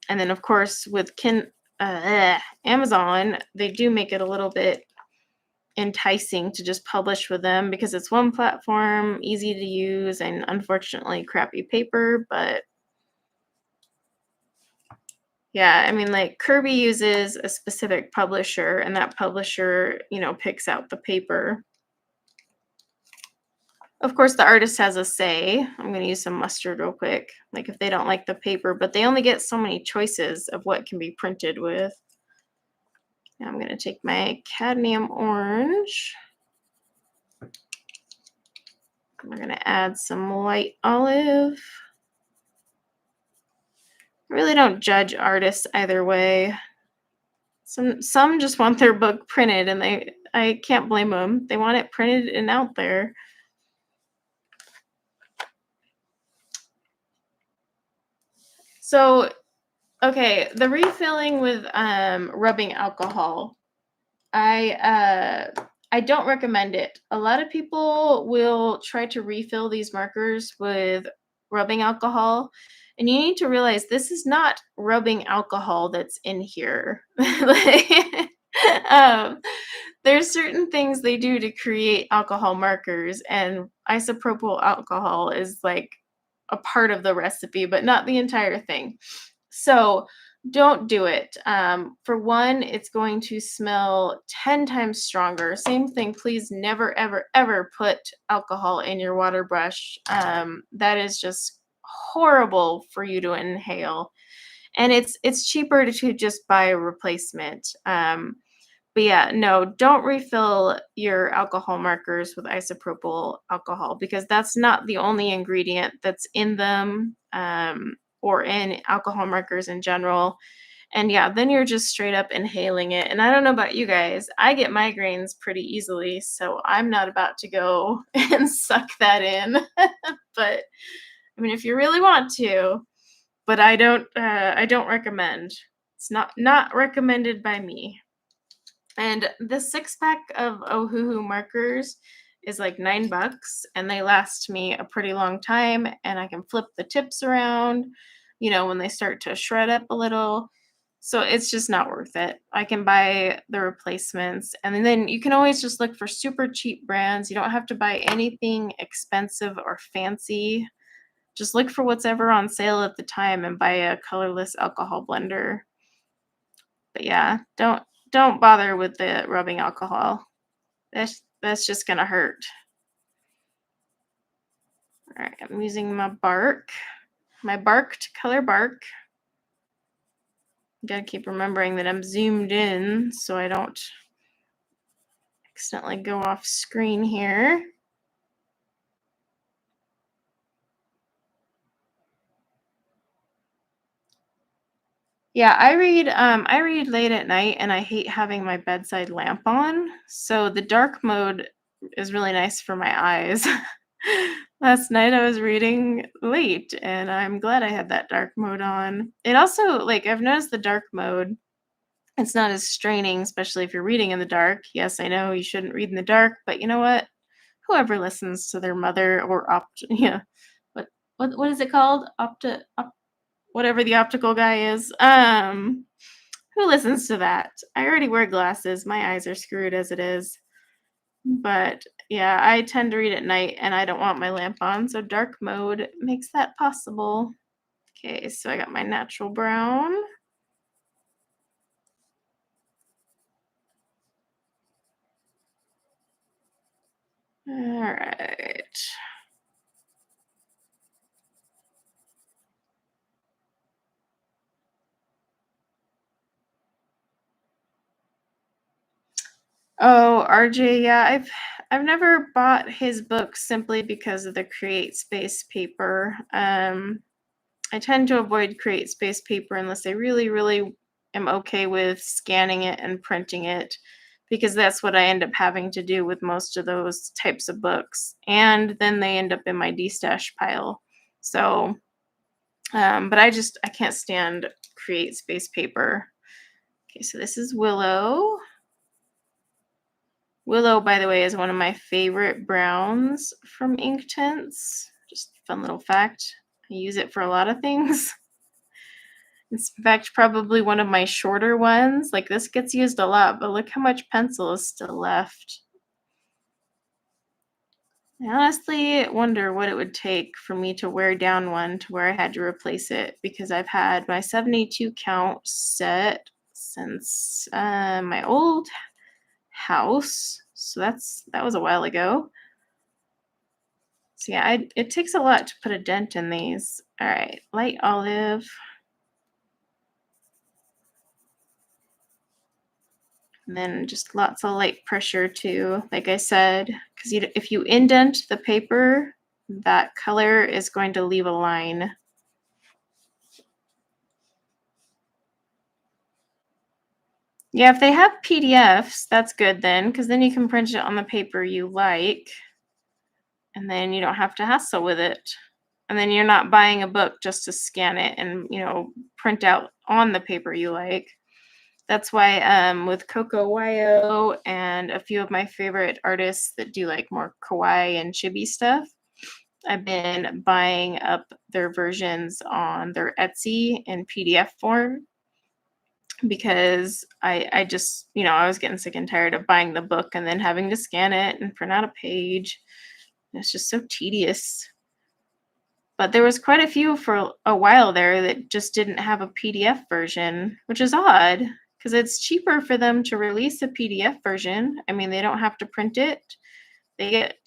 then, of course, with Amazon, they do make it a little bit enticing to just publish with them because it's one platform, easy to use, and unfortunately crappy paper. But yeah, I mean, like Kerby uses a specific publisher, and that publisher, picks out the paper. Of course, the artist has a say. I'm going to use some mustard real quick. Like if they don't like the paper, but they only get so many choices of what can be printed with. Now I'm going to take my cadmium orange. We're going to add some light olive. I really don't judge artists either way. Some just want their book printed, and I can't blame them. They want it printed and out there. So, okay, the refilling with rubbing alcohol. I I don't recommend it. A lot of people will try to refill these markers with rubbing alcohol, and you need to realize this is not rubbing alcohol that's in here. Like, um, there's certain things they do to create alcohol markers, and isopropyl alcohol is like a part of the recipe, but not the entire thing. So don't do it. For one, it's going to smell 10 times stronger. Same thing, please never, ever, ever put alcohol in your water brush. That is just horrible for you to inhale. And it's cheaper to just buy a replacement. But yeah, no, don't refill your alcohol markers with isopropyl alcohol because that's not the only ingredient that's in them, or in alcohol markers in general. And yeah, then you're just straight up inhaling it. And I don't know about you guys, I get migraines pretty easily, so I'm not about to go and suck that in. But I mean, if you really want to, but I don't recommend. It's not recommended by me. And the 6 pack of Ohuhu markers is like $9 and they last me a pretty long time, and I can flip the tips around, when they start to shred up a little. So it's just not worth it. I can buy the replacements, and then you can always just look for super cheap brands. You don't have to buy anything expensive or fancy. Just look for what's ever on sale at the time and buy a colorless alcohol blender. But yeah, don't bother with the rubbing alcohol. That's just gonna hurt. All right, I'm using my bark to color bark. Gotta keep remembering that I'm zoomed in so I don't accidentally go off screen here. Yeah, I read late at night and I hate having my bedside lamp on. So the dark mode is really nice for my eyes. Last night I was reading late and I'm glad I had that dark mode on. It also, like, I've noticed the dark mode, it's not as straining, especially if you're reading in the dark. Yes, I know you shouldn't read in the dark, but you know what? Whoever listens to their mother or yeah, what is it called? Whatever the optical guy is. Who listens to that? I already wear glasses. My eyes are screwed as it is. But yeah, I tend to read at night and I don't want my lamp on, so dark mode makes that possible. Okay, so I got my natural brown. All right. Oh, RJ, yeah, I've never bought his book simply because of the Create Space paper. I tend to avoid Create Space paper unless I really, really am okay with scanning it and printing it, because that's what I end up having to do with most of those types of books. And then they end up in my D-stash pile. So, but I can't stand Create Space paper. Okay, so this is Willow. Willow, by the way, is one of my favorite browns from Inktense. Just a fun little fact. I use it for a lot of things. It's in fact probably one of my shorter ones. Like, this gets used a lot, but look how much pencil is still left. I honestly wonder what it would take for me to wear down one to where I had to replace it, because I've had my 72 count set since my old house. So that was a while ago. So yeah, it takes a lot to put a dent in these. All right, light olive. And then just lots of light pressure too, like I said, because if you indent the paper, that color is going to leave a line. Yeah, if they have PDFs, that's good then, because then you can print it on the paper you like, and then you don't have to hassle with it. And then you're not buying a book just to scan it and, print out on the paper you like. That's why with Coco Wyo and a few of my favorite artists that do like more kawaii and chibi stuff, I've been buying up their versions on their Etsy in PDF form because I just, I was getting sick and tired of buying the book and then having to scan it and print out a page. It's just so tedious. But there was quite a few for a while there that just didn't have a PDF version, which is odd because it's cheaper for them to release a PDF version. I mean, they don't have to print it. They get,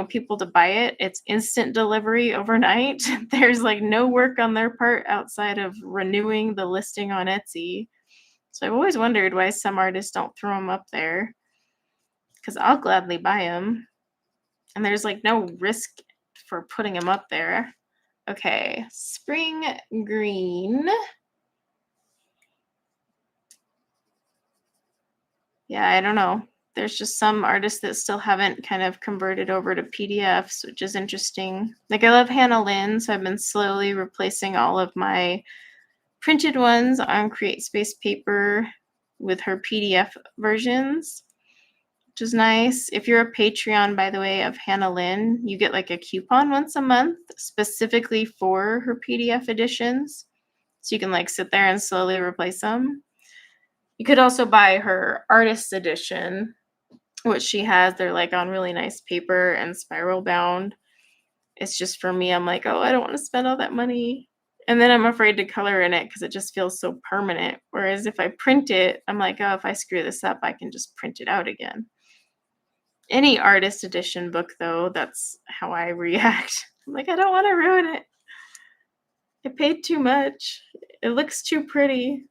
people to buy it. It's instant delivery overnight. There's like no work on their part outside of renewing the listing on Etsy. So I've always wondered why some artists don't throw them up there because I'll gladly buy them. And there's like no risk for putting them up there. Okay, spring green. Yeah, I don't know. There's just some artists that still haven't kind of converted over to PDFs, which is interesting. Like I love Hannah Lynn, so I've been slowly replacing all of my printed ones on Create Space paper with her PDF versions, which is nice. If you're a Patreon, by the way, of Hannah Lynn, you get like a coupon once a month specifically for her PDF editions. So you can like sit there and slowly replace them. You could also buy her artist edition, which she has. They're like on really nice paper and spiral bound. It's just for me, I'm like, oh, I don't want to spend all that money. And then I'm afraid to color in it because it just feels so permanent. Whereas if I print it, I'm like, oh, if I screw this up, I can just print it out again. Any artist edition book, though, that's how I react. I'm like, I don't want to ruin it. I paid too much. It looks too pretty.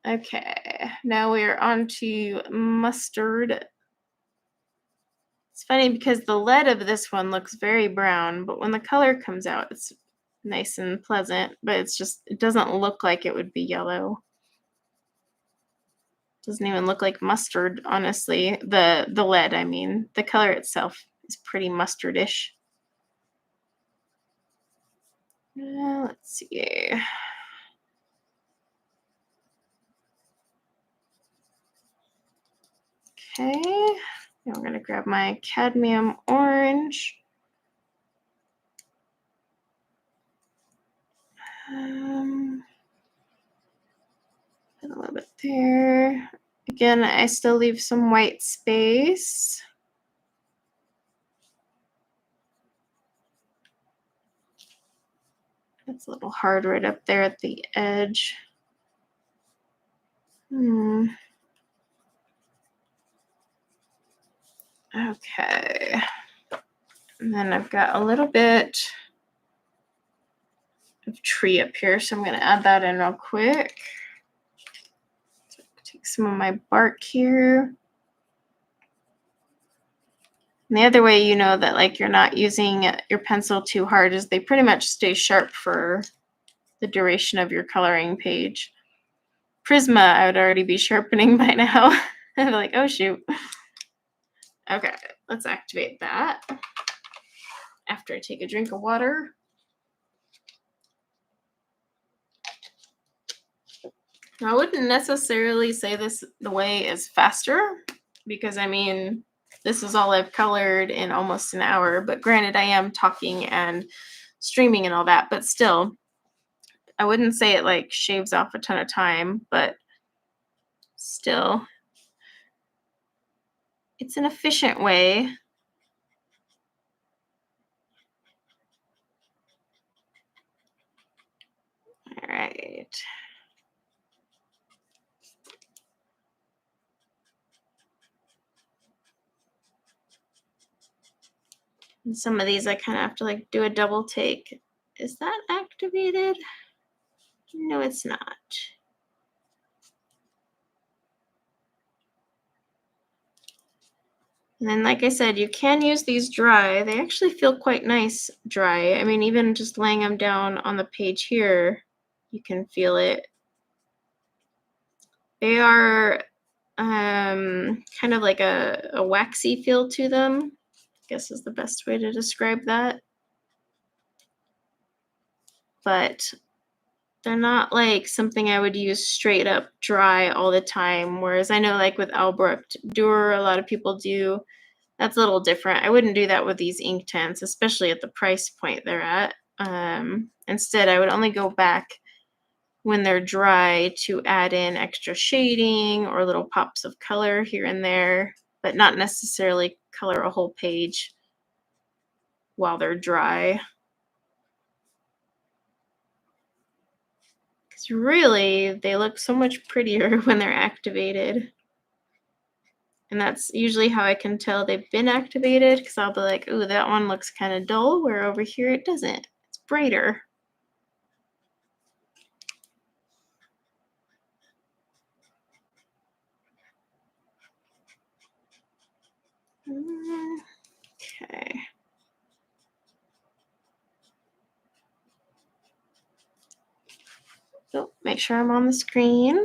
Okay, now we're on to mustard. It's funny because the lead of this one looks very brown, but when the color comes out, it's nice and pleasant, but it doesn't look like it would be yellow. Doesn't even look like mustard, honestly. The lead, I mean. The color itself is pretty mustardish. Let's see. Okay. Now I'm going to grab my cadmium orange. Put a little bit there. Again, I still leave some white space. It's a little hard right up there at the edge. Okay. And then I've got a little bit of tree up here, so I'm going to add that in real quick. So take some of my bark here. And the other way you know that like you're not using your pencil too hard is they pretty much stay sharp for the duration of your coloring page. Prisma, I would already be sharpening by now. I'm like, oh shoot. Okay, let's activate that after I take a drink of water. I wouldn't necessarily say this the way is faster because I mean, this is all I've colored in almost an hour, but granted I am talking and streaming and all that, but still, I wouldn't say it like shaves off a ton of time, but still, it's an efficient way. All right. And some of these I kind of have to like do a double take. Is that activated? No, it's not. And then, like I said, you can use these dry. They actually feel quite nice dry. I mean, even just laying them down on the page here, you can feel it. They are kind of like a waxy feel to them, I guess is the best way to describe that. But They're not like something I would use straight up dry all the time. Whereas I know like with Albrecht Dürer, a lot of people do. That's a little different. I wouldn't do that with these Inktense, especially at the price point they're at. Instead, I would only go back when they're dry to add in extra shading or little pops of color here and there, but not necessarily color a whole page while they're dry. Because really, they look so much prettier when they're activated. And that's usually how I can tell they've been activated, because I'll be like, ooh, that one looks kind of dull, where over here it doesn't. It's brighter. Okay. Oh, make sure I'm on the screen.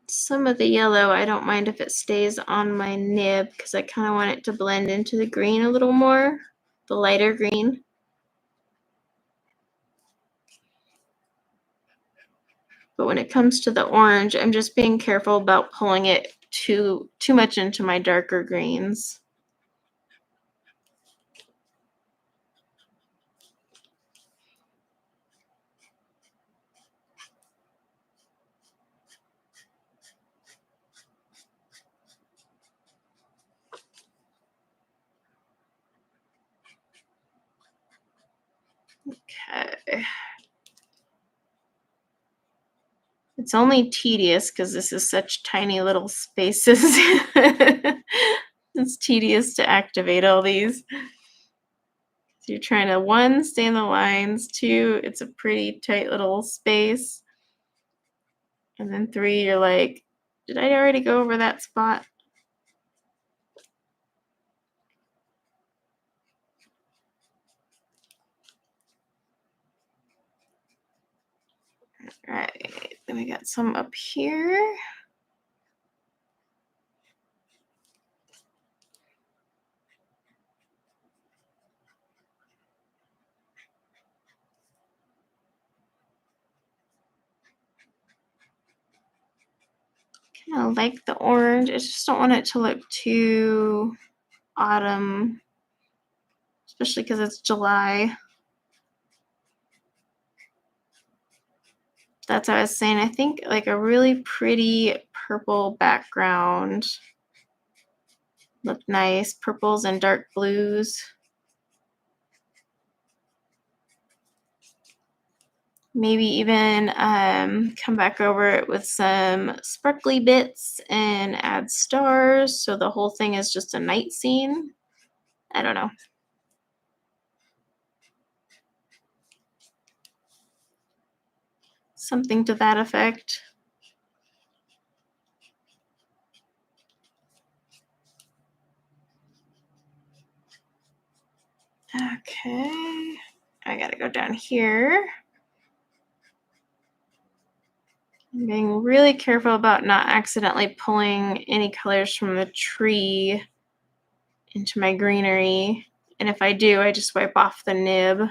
Some of the yellow, I don't mind if it stays on my nib, because I kind of want it to blend into the green a little more, the lighter green. But when it comes to the orange, I'm just being careful about pulling it too much into my darker greens. Okay. It's only tedious because this is such tiny little spaces. It's tedious to activate all these. So you're trying to, 1, stay in the lines, 2, it's a pretty tight little space. And then 3, you're like, did I already go over that spot? All right, then we got some up here. Kind of like the orange. I just don't want it to look too autumn, especially because it's July. That's what I was saying. I think like a really pretty purple background look nice. Purples and dark blues. Maybe even come back over it with some sparkly bits and add stars, so the whole thing is just a night scene. I don't know. Something to that effect. Okay, I gotta go down here. I'm being really careful about not accidentally pulling any colors from the tree into my greenery. And if I do, I just wipe off the nib.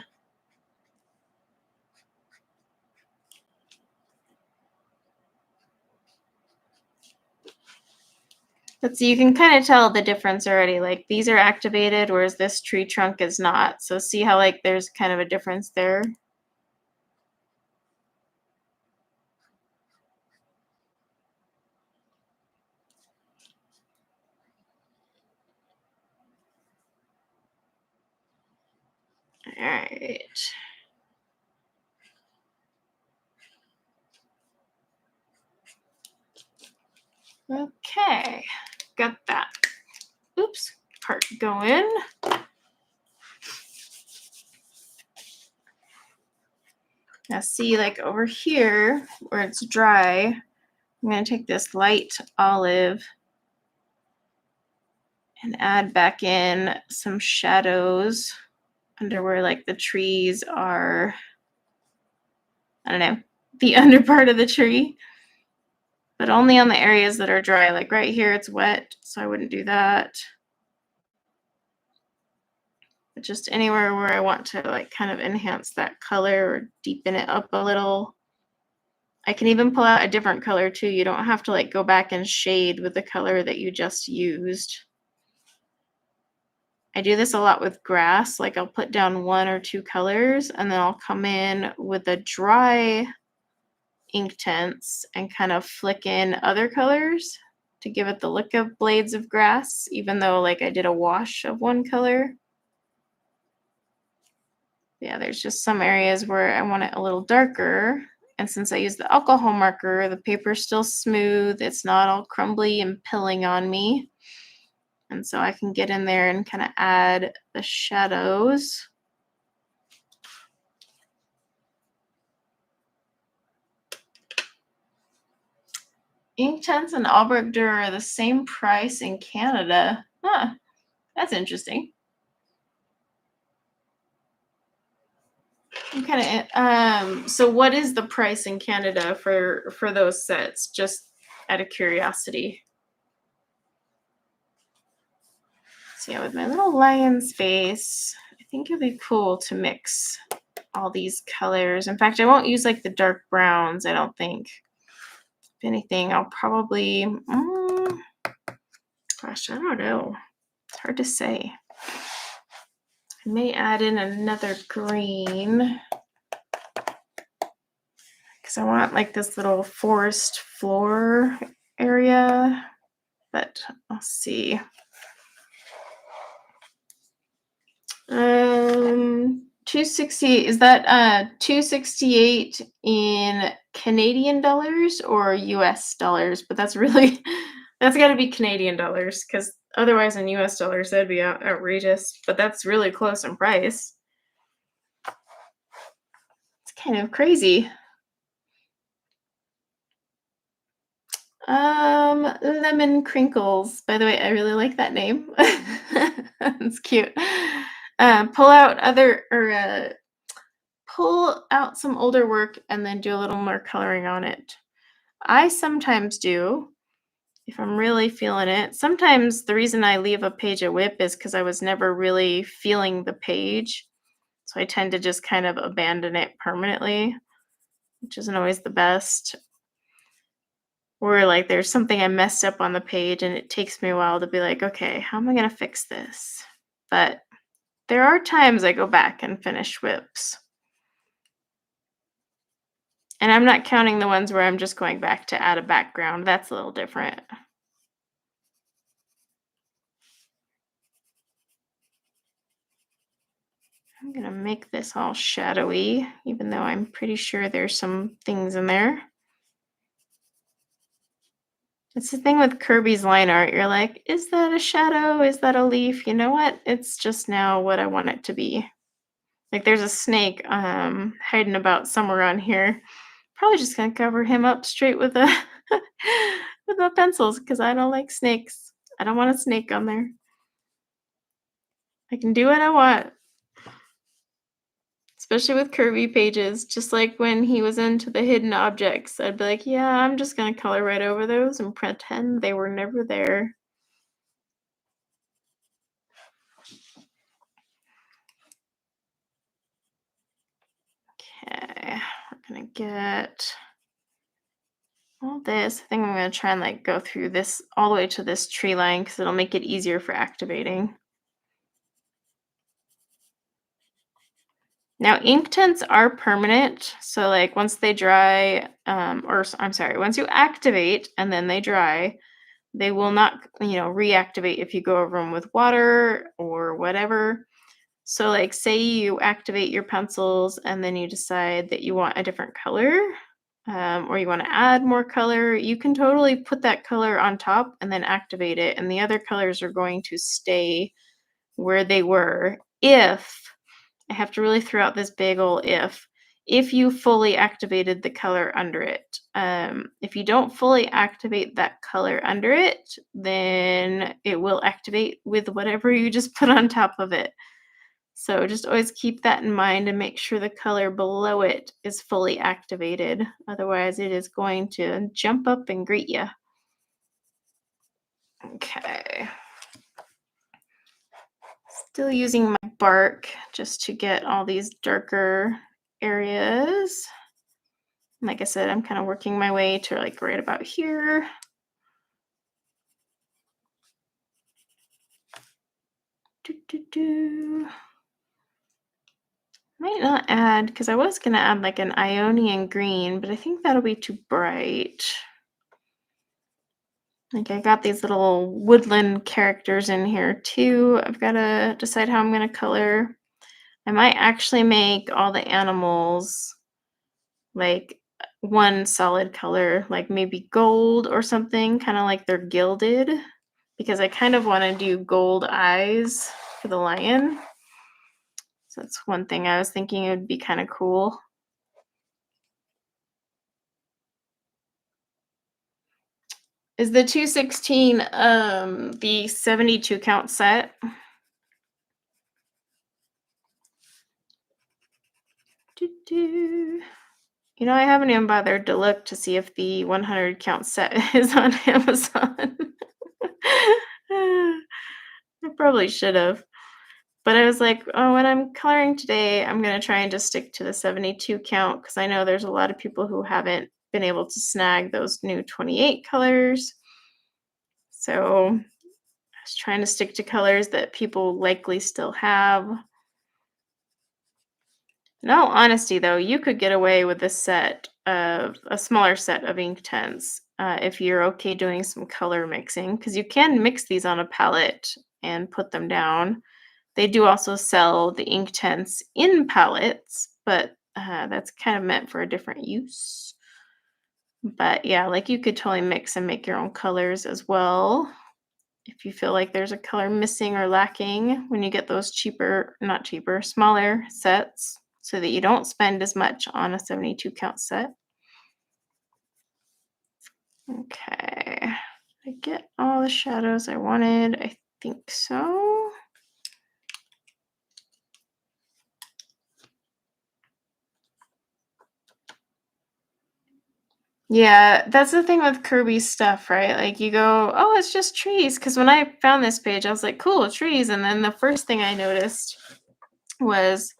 But see, you can kind of tell the difference already. Like these are activated, whereas this tree trunk is not. So see how like there's kind of a difference there? All right. Okay, got that. Oops, part going. Now see, like over here where it's dry, I'm going to take this light olive and add back in some shadows under where like the trees are, I don't know, the under part of the tree. but only on the areas that are dry. Like right here, it's wet, so I wouldn't do that. But just anywhere where I want to like kind of enhance that color or deepen it up a little. I can even pull out a different color too. You don't have to like go back and shade with the color that you just used. I do this a lot with grass. Like I'll put down 1 or 2 colors and then I'll come in with a dry Inktense and kind of flick in other colors to give it the look of blades of grass, even though like I did a wash of one color. Yeah, there's just some areas where I want it a little darker. And since I use the alcohol marker, the paper's still smooth. It's not all crumbly and pilling on me. And so I can get in there and kind of add the shadows. Inktense and Albrecht Dürer are the same price in Canada. Huh, that's interesting. I'm kind of so what is the price in Canada for those sets? Just out of curiosity. So yeah, with my little lion's face, I think it'd be cool to mix all these colors. In fact, I won't use like the dark browns, I don't think. If anything, I'll probably, gosh, I don't know. It's hard to say. I may add in another green because I want like this little forest floor area, but I'll see. 268, is that 268 in Canadian dollars or US dollars? But that's really, that's got to be Canadian dollars because otherwise in US dollars that'd be outrageous, but that's really close in price. It's kind of crazy. Lemon Crinkles. By the way, I really like that name. It's cute. Pull out some older work and then do a little more coloring on it. I sometimes do, if I'm really feeling it. Sometimes the reason I leave a page at WIP is because I was never really feeling the page. So I tend to just kind of abandon it permanently, which isn't always the best. Or like there's something I messed up on the page and it takes me a while to be like, okay, how am I going to fix this? But there are times I go back and finish WIPs. And I'm not counting the ones where I'm just going back to add a background. That's a little different. I'm going to make this all shadowy, even though I'm pretty sure there's some things in there. It's the thing with Kirby's line art. You're like, is that a shadow? Is that a leaf? You know what? It's just now what I want it to be. Like there's a snake hiding about somewhere on here. Probably just gonna cover him up straight with a with my pencils because I don't like snakes. I don't want a snake on there. I can do what I want. Especially with Kirby pages, just like when he was into the hidden objects, I'd be like, yeah, I'm just gonna color right over those and pretend they were never there. Okay, we're gonna get all this. I think I'm gonna try and like go through this all the way to this tree line because it'll make it easier for activating. Now, Inktense are permanent, so like once they dry, once you activate and then they dry, they will not, reactivate if you go over them with water or whatever. So like say you activate your pencils and then you decide that you want a different color, or you want to add more color, you can totally put that color on top and then activate it, and the other colors are going to stay where they were if, I have to really throw out this big ol' if you fully activated the color under it. If you don't fully activate that color under it, then it will activate with whatever you just put on top of it. So just always keep that in mind and make sure the color below it is fully activated. Otherwise, it is going to jump up and greet you. Okay. Still using my bark just to get all these darker areas. Like I said, I'm kind of working my way to like right about here. Might not add, because I was going to add like an Ionian green, but I think that'll be too bright. Like I got these little woodland characters in here too. I've got to decide how I'm going to color. I might actually make all the animals like one solid color, like maybe gold or something, kind of like they're gilded, because I kind of want to do gold eyes for the lion. So that's one thing I was thinking it would be kind of cool. Is the 216 the 72 count set? You know, I haven't even bothered to look to see if the 100 count set is on Amazon. I probably should have. But I was like, oh, when I'm coloring today, I'm going to try and just stick to the 72 count because I know there's a lot of people who haven't been able to snag those new 28 colors. So I was trying to stick to colors that people likely still have. In all honesty, though, you could get away with a smaller set of Inktense if you're okay doing some color mixing, because you can mix these on a palette and put them down. They do also sell the Inktense in palettes, but that's kind of meant for a different use. But yeah, like you could totally mix and make your own colors as well. If you feel like there's a color missing or lacking when you get those smaller sets, so that you don't spend as much on a 72 count set. Okay, did I get all the shadows I wanted? I think so. Yeah, that's the thing with Kirby stuff, right? Like you go, oh, it's just trees. Because when I found this page, I was like, cool, trees. And then the first thing I noticed was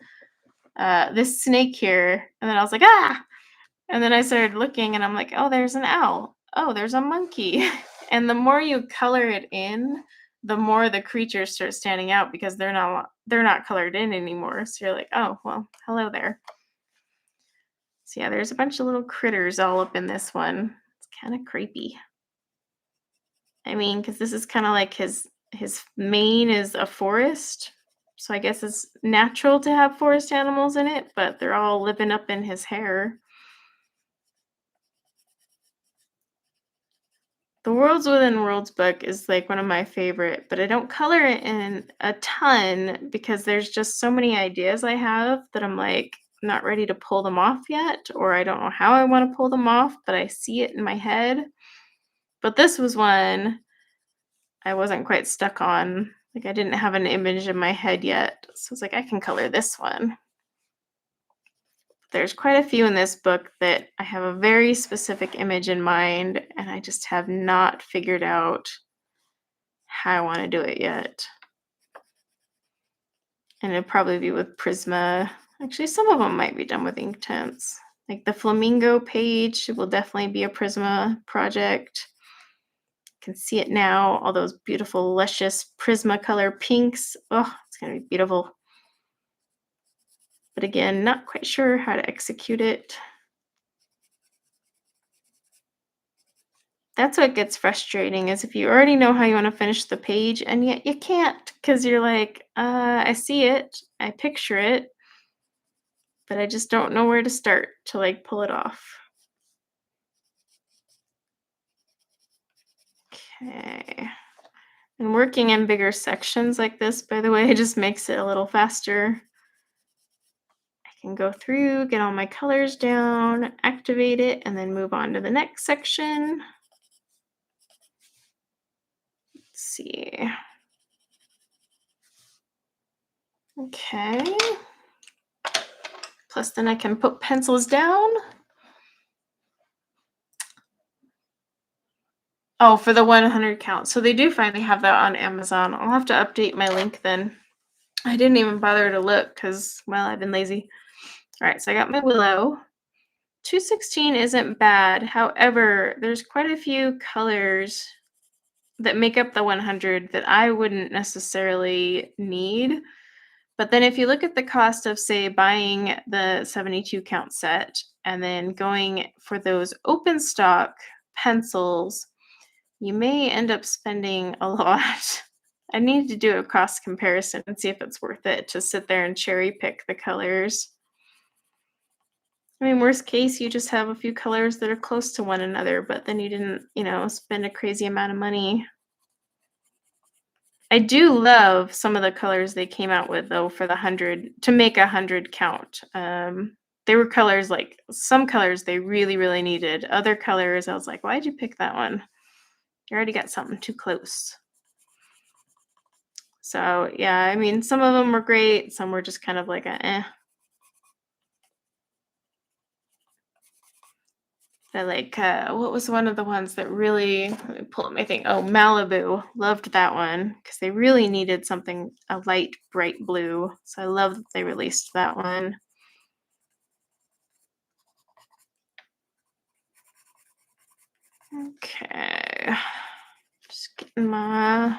this snake here. And then I was like, ah. And then I started looking and I'm like, oh, there's an owl. Oh, there's a monkey. And the more you color it in, the more the creatures start standing out because they're not colored in anymore. So you're like, oh, well, hello there. So yeah, there's a bunch of little critters all up in this one. It's kind of creepy. I mean, because this is kind of like his mane is a forest. So I guess it's natural to have forest animals in it, but they're all living up in his hair. The Worlds Within Worlds book is like one of my favorite, but I don't color it in a ton because there's just so many ideas I have that I'm like not ready to pull them off yet, or I don't know how I want to pull them off, but I see it in my head. But this was one I wasn't quite stuck on. Like I didn't have an image in my head yet. So I was like, I can color this one. There's quite a few in this book that I have a very specific image in mind, and I just have not figured out how I want to do it yet. And it'll probably be with Prisma. Actually, some of them might be done with Inktense. Like the Flamingo page will definitely be a Prisma project. You can see it now, all those beautiful, luscious Prisma color pinks. Oh, it's going to be beautiful. But again, not quite sure how to execute it. That's what gets frustrating, is if you already know how you want to finish the page and yet you can't because you're like, I see it, I picture it, but I just don't know where to start to like pull it off. Okay. And working in bigger sections like this, by the way, just makes it a little faster. I can go through, get all my colors down, activate it, and then move on to the next section. Let's see. Okay. Plus then I can put pencils down. Oh, for the 100 count. So they do finally have that on Amazon. I'll have to update my link then. I didn't even bother to look because, well, I've been lazy. All right, so I got my willow. 216 isn't bad. However, there's quite a few colors that make up the 100 that I wouldn't necessarily need. But then if you look at the cost of, say, buying the 72 count set and then going for those open stock pencils, you may end up spending a lot. I need to do a cost comparison and see if it's worth it to sit there and cherry pick the colors. I mean, worst case, you just have a few colors that are close to one another, but then you didn't, spend a crazy amount of money. I do love some of the colors they came out with, though, for the 100 to make 100 count. They were colors like some colors they really, really needed. Other colors, I was like, why'd you pick that one? You already got something too close. So, yeah, I mean, some of them were great. Some were just kind of like eh. I like, what was one of the ones that really, let me pull up my thing. Oh, Malibu. Loved that one because they really needed something, a light, bright blue. So I love that they released that one. Okay. Just getting my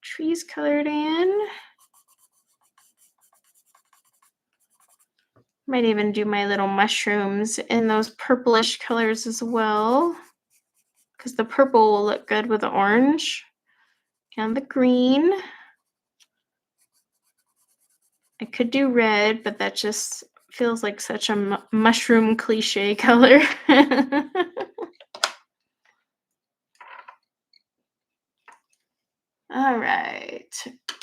trees colored in. Might even do my little mushrooms in those purplish colors as well, because the purple will look good with the orange and the green. I could do red, but that just feels like such a mushroom cliche color. All right.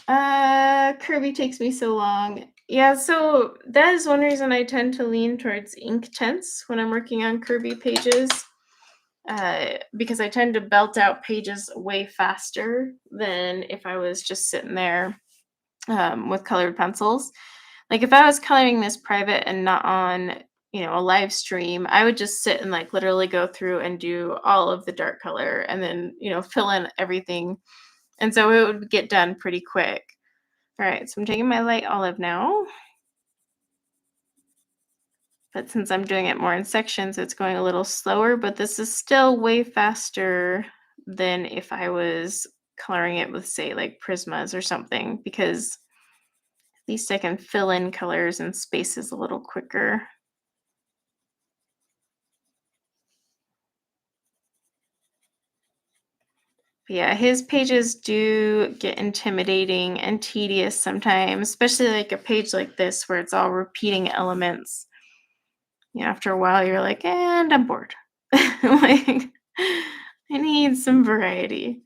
Kerby takes me so long. Yeah, so that is one reason I tend to lean towards Inktense when I'm working on Kerby pages. Because I tend to belt out pages way faster than if I was just sitting there with colored pencils. Like if I was coloring this private and not on, a live stream, I would just sit and like literally go through and do all of the dark color and then, fill in everything. And so it would get done pretty quick. All right, so I'm taking my light olive now. But since I'm doing it more in sections, it's going a little slower, but this is still way faster than if I was coloring it with, say, like Prismas or something, because at least I can fill in colors and spaces a little quicker. But yeah, his pages do get intimidating and tedious sometimes, especially like a page like this where it's all repeating elements. After a while, you're like, and I'm bored. Like, I need some variety.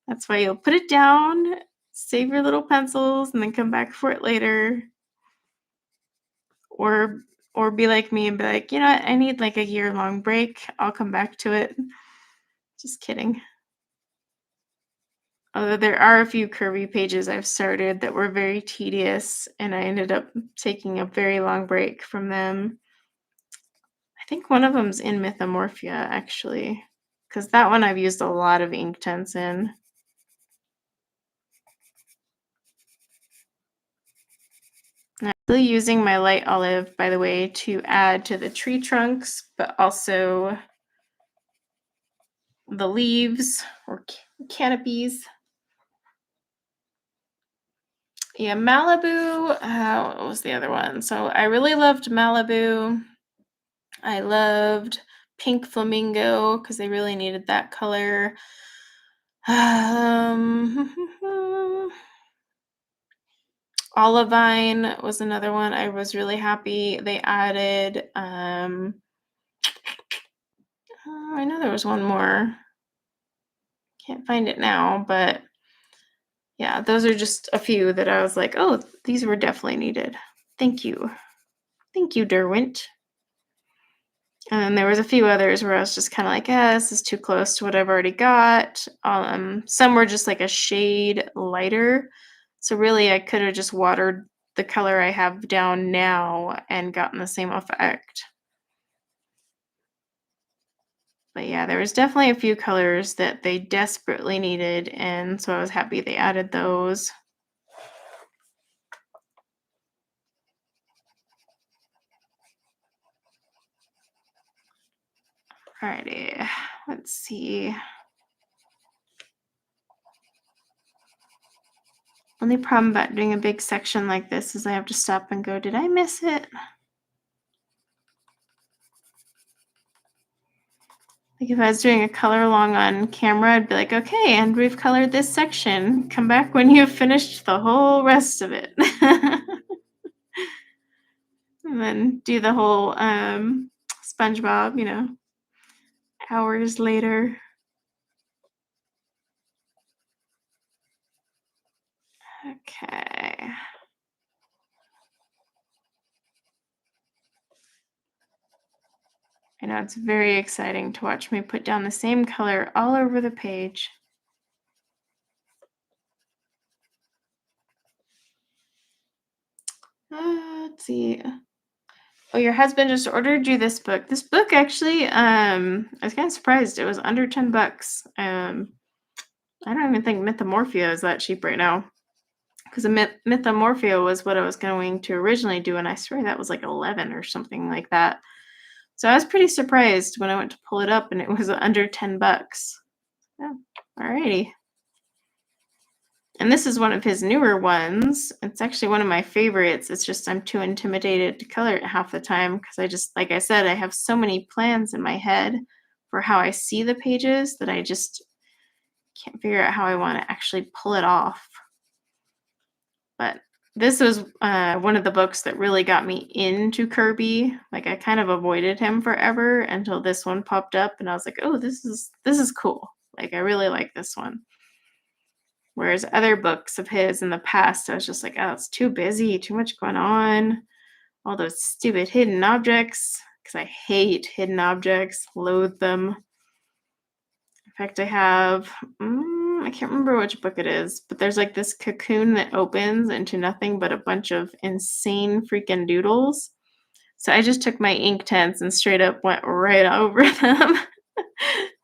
That's why you'll put it down, save your little pencils, and then come back for it later. Or be like me and be like, you know what, I need like a year-long break. I'll come back to it. Just kidding. Although there are a few Kerby pages I've started that were very tedious, and I ended up taking a very long break from them. I think one of them's in Mythomorphia, actually, because that one I've used a lot of Inktense in. I'm still using my light olive, by the way, to add to the tree trunks, but also the leaves or canopies. Yeah, Malibu. What was the other one? So I really loved Malibu. I loved Pink Flamingo because they really needed that color. Olivine was another one. I was really happy they added. I know there was one more. Can't find it now, but yeah, those are just a few that I was like, oh, these were definitely needed. Thank you. Thank you, Derwent. And then there was a few others where I was just kind of like, this is too close to what I've already got. Some were just like a shade lighter So really, I could have just watered the color I have down now and gotten the same effect. But yeah, there was definitely a few colors that they desperately needed, and so I was happy they added those. Alrighty, let's see. Only problem about doing a big section like this is I have to stop and go, did I miss it? Like if I was doing a color along on camera, I'd be like, okay, and we've colored this section. Come back when you've finished the whole rest of it. And then do the whole SpongeBob, hours later. Okay. I know it's very exciting to watch me put down the same color all over the page. Let's see. Oh, your husband just ordered you this book. This book actually, I was kind of surprised. It was under $10. I don't even think Mythomorphia is that cheap right now. Because Mythomorphia was what I was going to originally do, and I swear that was like 11 or something like that. So I was pretty surprised when I went to pull it up, and it was under $10. Yeah, alrighty. And this is one of his newer ones. It's actually one of my favorites. It's just I'm too intimidated to color it half the time because I just, like I said, I have so many plans in my head for how I see the pages that I just can't figure out how I want to actually pull it off. But this was one of the books that really got me into Kerby. Like I kind of avoided him forever until this one popped up, and I was like, oh, this is cool. Like I really like this one. Whereas other books of his in the past, I was just like, oh, it's too busy, too much going on. All those stupid hidden objects, because I hate hidden objects, loathe them. In fact, I have, I can't remember which book it is, but there's like this cocoon that opens into nothing but a bunch of insane freaking doodles. So I just took my Inktense and straight up went right over them.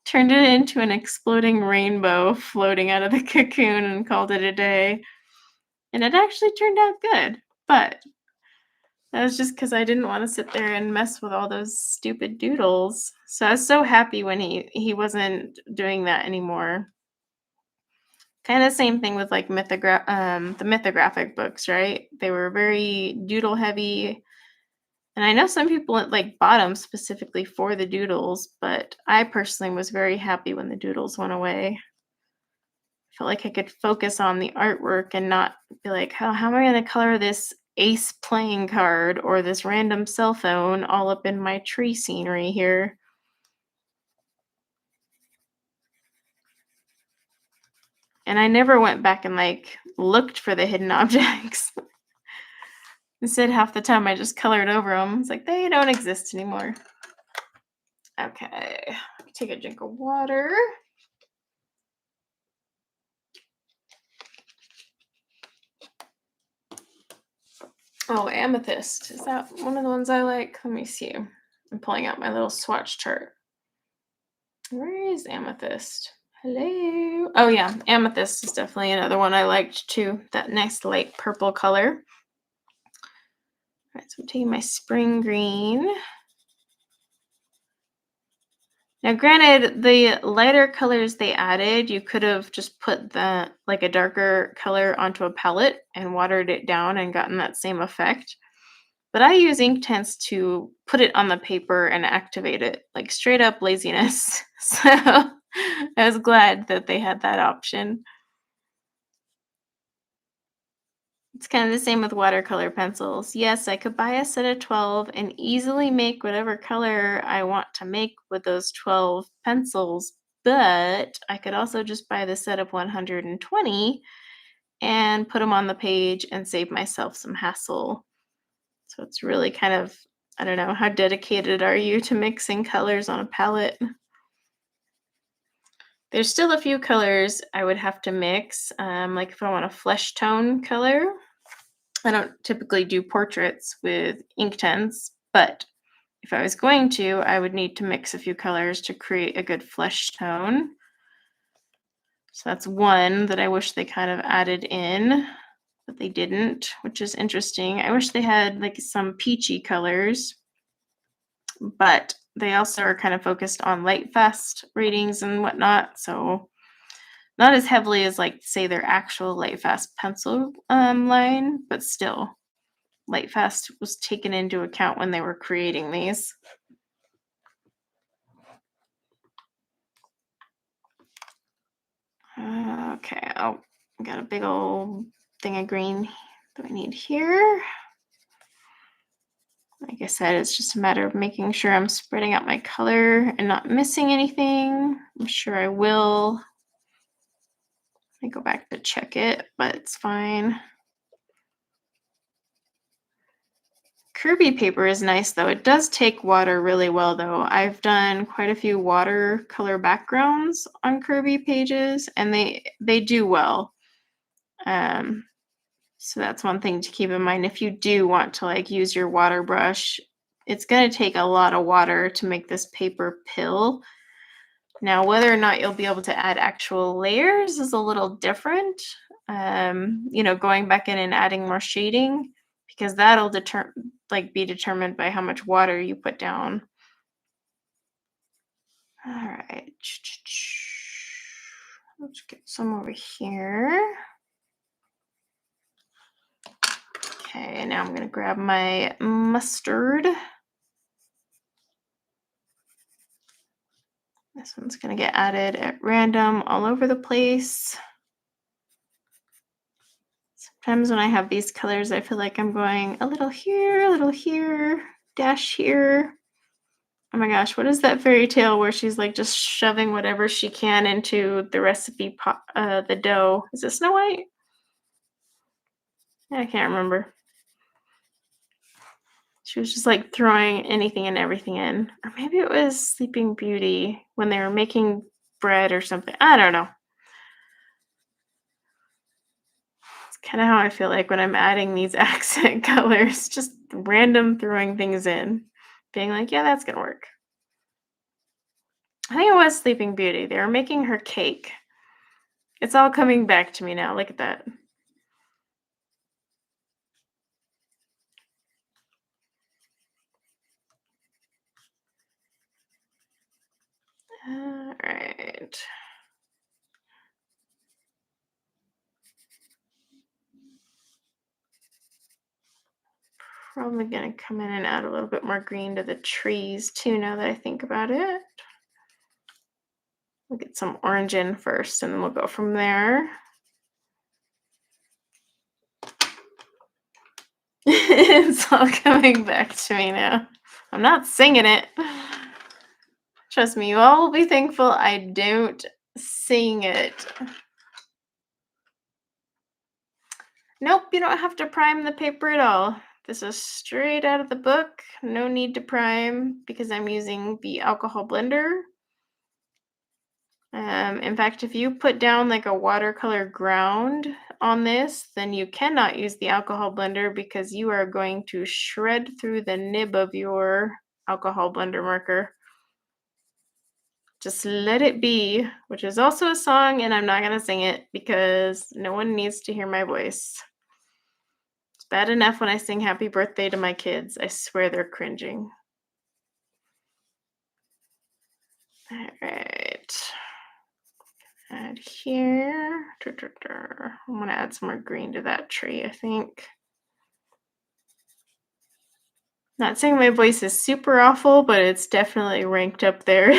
Turned it into an exploding rainbow floating out of the cocoon and called it a day. And it actually turned out good. But that was just because I didn't want to sit there and mess with all those stupid doodles. So I was so happy when he wasn't doing that anymore. Kind of same thing with like the mythographic books, right? They were very doodle heavy. And I know some people like bought them specifically for the doodles, but I personally was very happy when the doodles went away. I felt like I could focus on the artwork and not be like, how am I going to color this ace playing card or this random cell phone all up in my tree scenery here? And I never went back and like looked for the hidden objects. Instead, half the time I just colored over them. It's like they don't exist anymore. Okay, take a drink of water. Oh, amethyst. Is that one of the ones I like? Let me see. I'm pulling out my little swatch chart. Where is amethyst? Hello. Oh yeah, amethyst is definitely another one I liked too. That nice light purple color. All right, so I'm taking my spring green. Now, granted, the lighter colors they added, you could have just put the like a darker color onto a palette and watered it down and gotten that same effect. But I use Inktense to put it on the paper and activate it, like straight up laziness. So I was glad that they had that option. It's kind of the same with watercolor pencils. Yes, I could buy a set of 12 and easily make whatever color I want to make with those 12 pencils, but I could also just buy the set of 120 and put them on the page and save myself some hassle. So it's really kind of, I don't know, how dedicated are you to mixing colors on a palette? There's still a few colors I would have to mix. Like if I want a flesh tone color, I don't typically do portraits with Inktense, but if I was going to, I would need to mix a few colors to create a good flesh tone. So that's one that I wish they kind of added in, but they didn't, which is interesting. I wish they had like some peachy colors, but they also are kind of focused on light fast readings and whatnot. So not as heavily as like say their actual light fast pencil line, but still light fast was taken into account when they were creating these. Okay, oh, got a big old thing of green that we need here. Like I said, it's just a matter of making sure I'm spreading out my color and not missing anything. I'm sure I will. I go back to check it, but it's fine. Kerby paper is nice though. It does take water really well though. I've done quite a few watercolor backgrounds on Kerby pages and they do well. So that's one thing to keep in mind. If you do want to like use your water brush, it's going to take a lot of water to make this paper pill. Now, whether or not you'll be able to add actual layers is a little different. Going back in and adding more shading, because that'll be determined by how much water you put down. All right. Let's get some over here. Okay, now I'm going to grab my mustard. This one's going to get added at random all over the place. Sometimes when I have these colors, I feel like I'm going a little here, dash here. Oh my gosh, what is that fairy tale where she's like just shoving whatever she can into the recipe pot, the dough? Is it Snow White? I can't remember. She was just like throwing anything and everything in. Or maybe it was Sleeping Beauty when they were making bread or something. I don't know. It's kind of how I feel like when I'm adding these accent colors, just random throwing things in. Being like, yeah, that's going to work. I think it was Sleeping Beauty. They were making her cake. It's all coming back to me now. Look at that. All right. Probably going to come in and add a little bit more green to the trees too, now that I think about it. We'll get some orange in first and then we'll go from there. It's all coming back to me now. I'm not singing it. Trust me, you all will be thankful I don't sing it. Nope, you don't have to prime the paper at all. This is straight out of the book. No need to prime because I'm using the alcohol blender. In fact, if you put down like a watercolor ground on this, then you cannot use the alcohol blender because you are going to shred through the nib of your alcohol blender marker. Just Let It Be, which is also a song, and I'm not going to sing it because no one needs to hear my voice. It's bad enough when I sing happy birthday to my kids. I swear they're cringing. All right. Add here. I'm going to add some more green to that tree, I think. Not saying my voice is super awful, but it's definitely ranked up there.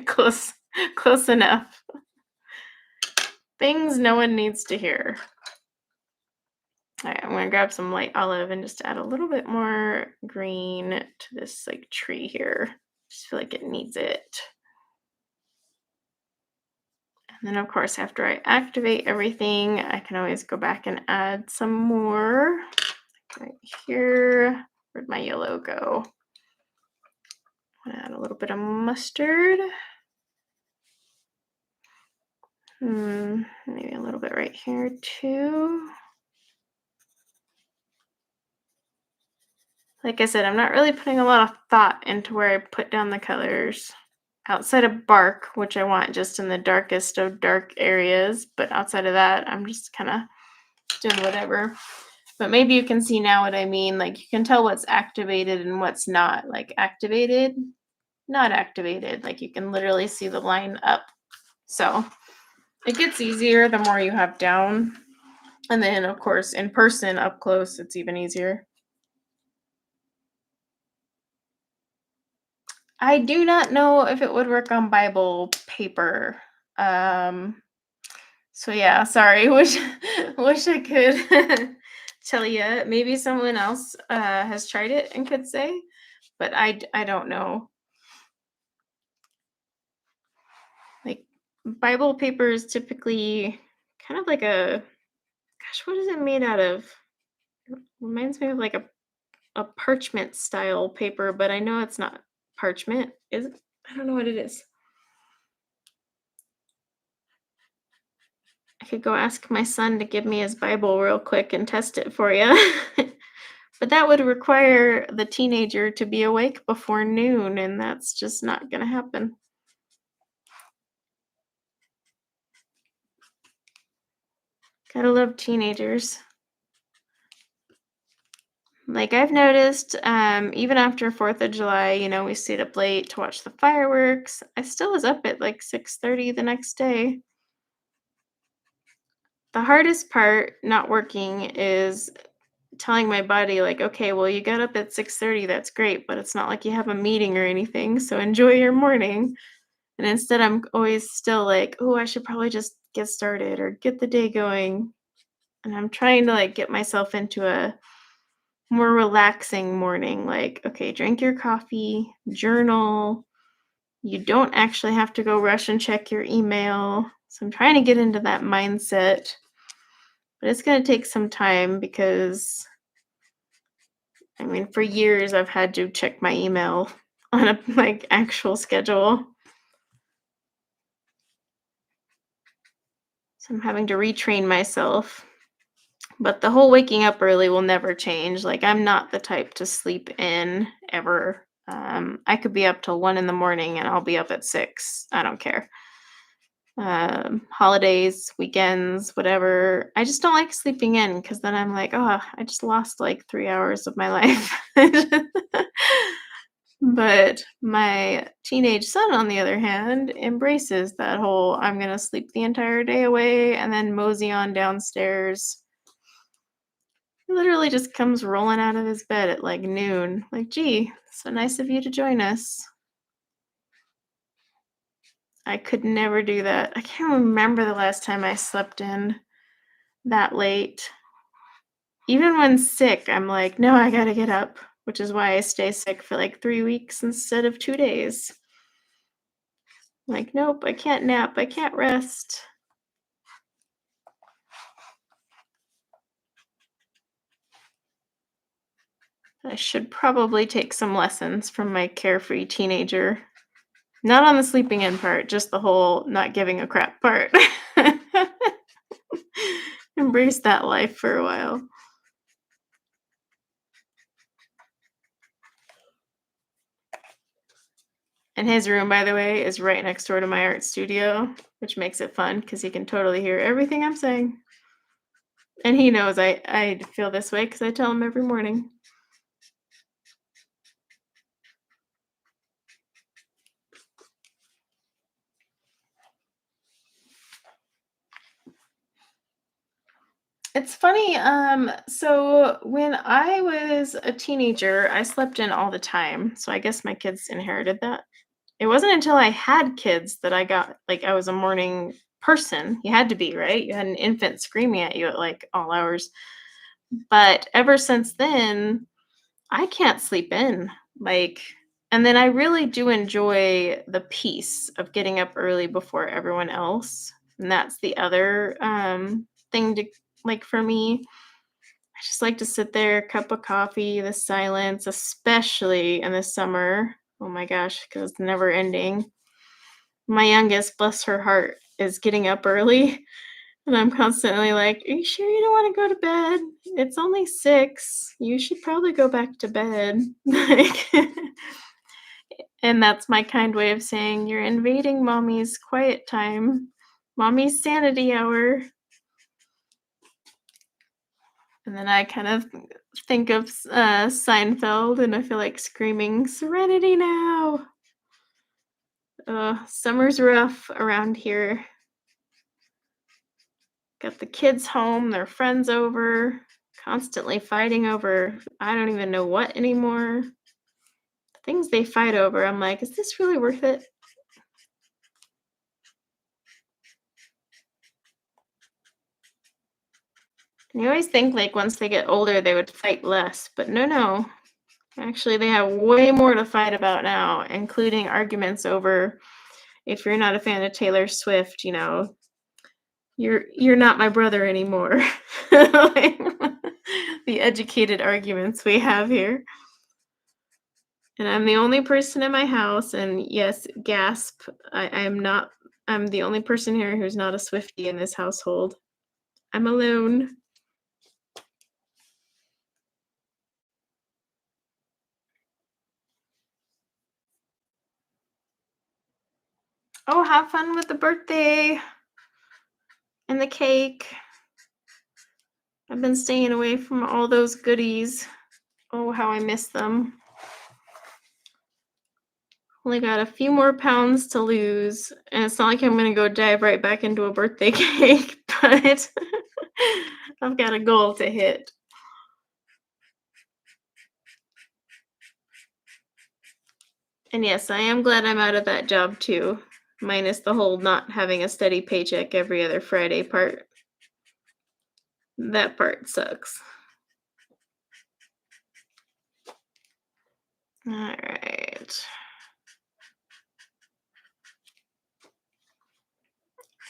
Close enough. Things no one needs to hear. All right, I'm going to grab some light olive and just add a little bit more green to this like tree here. Just feel like it needs it. And then of course, after I activate everything, I can always go back and add some more. Right here. Where'd my yellow go? Add a little bit of mustard. Maybe a little bit right here too. Like I said, I'm not really putting a lot of thought into where I put down the colors. Outside of bark, which I want just in the darkest of dark areas, but outside of that, I'm just kind of doing whatever. But maybe you can see now what I mean. Like you can tell what's activated and what's not. Like activated, not activated. Like you can literally see the line up. So it gets easier the more you have down. And then, of course, in person, up close, it's even easier. I do not know if it would work on Bible paper. So yeah, sorry. Wish I could tell you. Maybe someone else has tried it and could say, but I don't know. Like Bible paper is typically kind of like what is it made out of? It reminds me of like a parchment style paper, but I know it's not parchment. Is it? I don't know what it is. I could go ask my son to give me his Bible real quick and test it for you. But that would require the teenager to be awake before noon, and that's just not going to happen. Gotta love teenagers. Like I've noticed, even after 4th of July, we stayed up late to watch the fireworks. I still was up at like 6:30 the next day. The hardest part not working is telling my body like, okay, well, you got up at 6:30, that's great, but it's not like you have a meeting or anything, so enjoy your morning. And instead I'm always still like, oh, I should probably just get started or get the day going. And I'm trying to like get myself into a more relaxing morning, like, okay, drink your coffee, journal. You don't actually have to go rush and check your email. So I'm trying to get into that mindset. But it's going to take some time because I mean, for years I've had to check my email on a like actual schedule. So I'm having to retrain myself. But the whole waking up early will never change. Like I'm not the type to sleep in ever. I could be up till 1 in the morning and I'll be up at 6. I don't care. Holidays, weekends, whatever. I just don't like sleeping in because then I'm like, oh, I just lost like 3 hours of my life. But my teenage son, on the other hand, embraces that whole I'm going to sleep the entire day away and then mosey on downstairs. He literally just comes rolling out of his bed at like noon. Like, gee, so nice of you to join us. I could never do that. I can't remember the last time I slept in that late. Even when sick, I'm like, no, I gotta get up, which is why I stay sick for like 3 weeks instead of 2 days. Like, nope, I can't nap, I can't rest. I should probably take some lessons from my carefree teenager. Not on the sleeping in part, just the whole not giving a crap part. Embrace that life for a while. And his room, by the way, is right next door to my art studio, which makes it fun because he can totally hear everything I'm saying. And he knows I feel this way because I tell him every morning. It's funny, so when I was a teenager, I slept in all the time, so I guess my kids inherited that. It wasn't until I had kids that I got like, I was a morning person. You had to be, right? You had an infant screaming at you at, like, all hours. But ever since then, I can't sleep in, like and then I really do enjoy the peace of getting up early before everyone else, and that's the other, thing to like, for me. I just like to sit there, cup of coffee, the silence, especially in the summer. Oh my gosh, because it's never ending. My youngest, bless her heart, is getting up early. And I'm constantly like, "Are you sure you don't wanna go to bed? It's only 6. You should probably go back to bed." Like, and that's my kind way of saying, "You're invading mommy's quiet time, mommy's sanity hour." And then I kind of think of Seinfeld, and I feel like screaming, "Serenity now!" Summer's rough around here. Got the kids home, their friends over, constantly fighting over I don't even know what anymore. The things they fight over, I'm like, "Is this really worth it?" And you always think, like, once they get older, they would fight less, but no. Actually, they have way more to fight about now, including arguments over if you're not a fan of Taylor Swift, you're not my brother anymore. Like, the educated arguments we have here. And I'm the only person in my house, and yes, gasp, I'm the only person here who's not a Swiftie in this household. I'm alone. Oh, have fun with the birthday and the cake. I've been staying away from all those goodies. Oh, how I miss them. Only got a few more pounds to lose, and it's not like I'm gonna go dive right back into a birthday cake, but I've got a goal to hit. And yes, I am glad I'm out of that job too, minus the whole not having a steady paycheck every other Friday part. That part sucks. All right.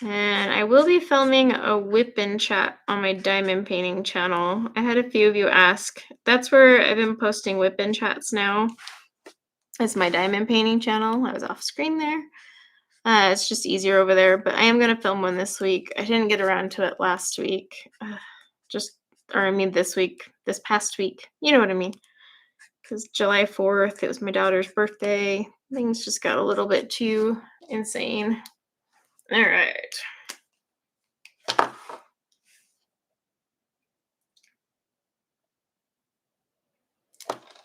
And I will be filming a whip and chat on my diamond painting channel. I had a few of you ask. That's where I've been posting whip and chats now. It's my diamond painting channel. I was off screen there. It's just easier over there, but I am going to film one this week. I didn't get around to it last week. This past week. You know what I mean? Because July 4th, it was my daughter's birthday. Things just got a little bit too insane. All right.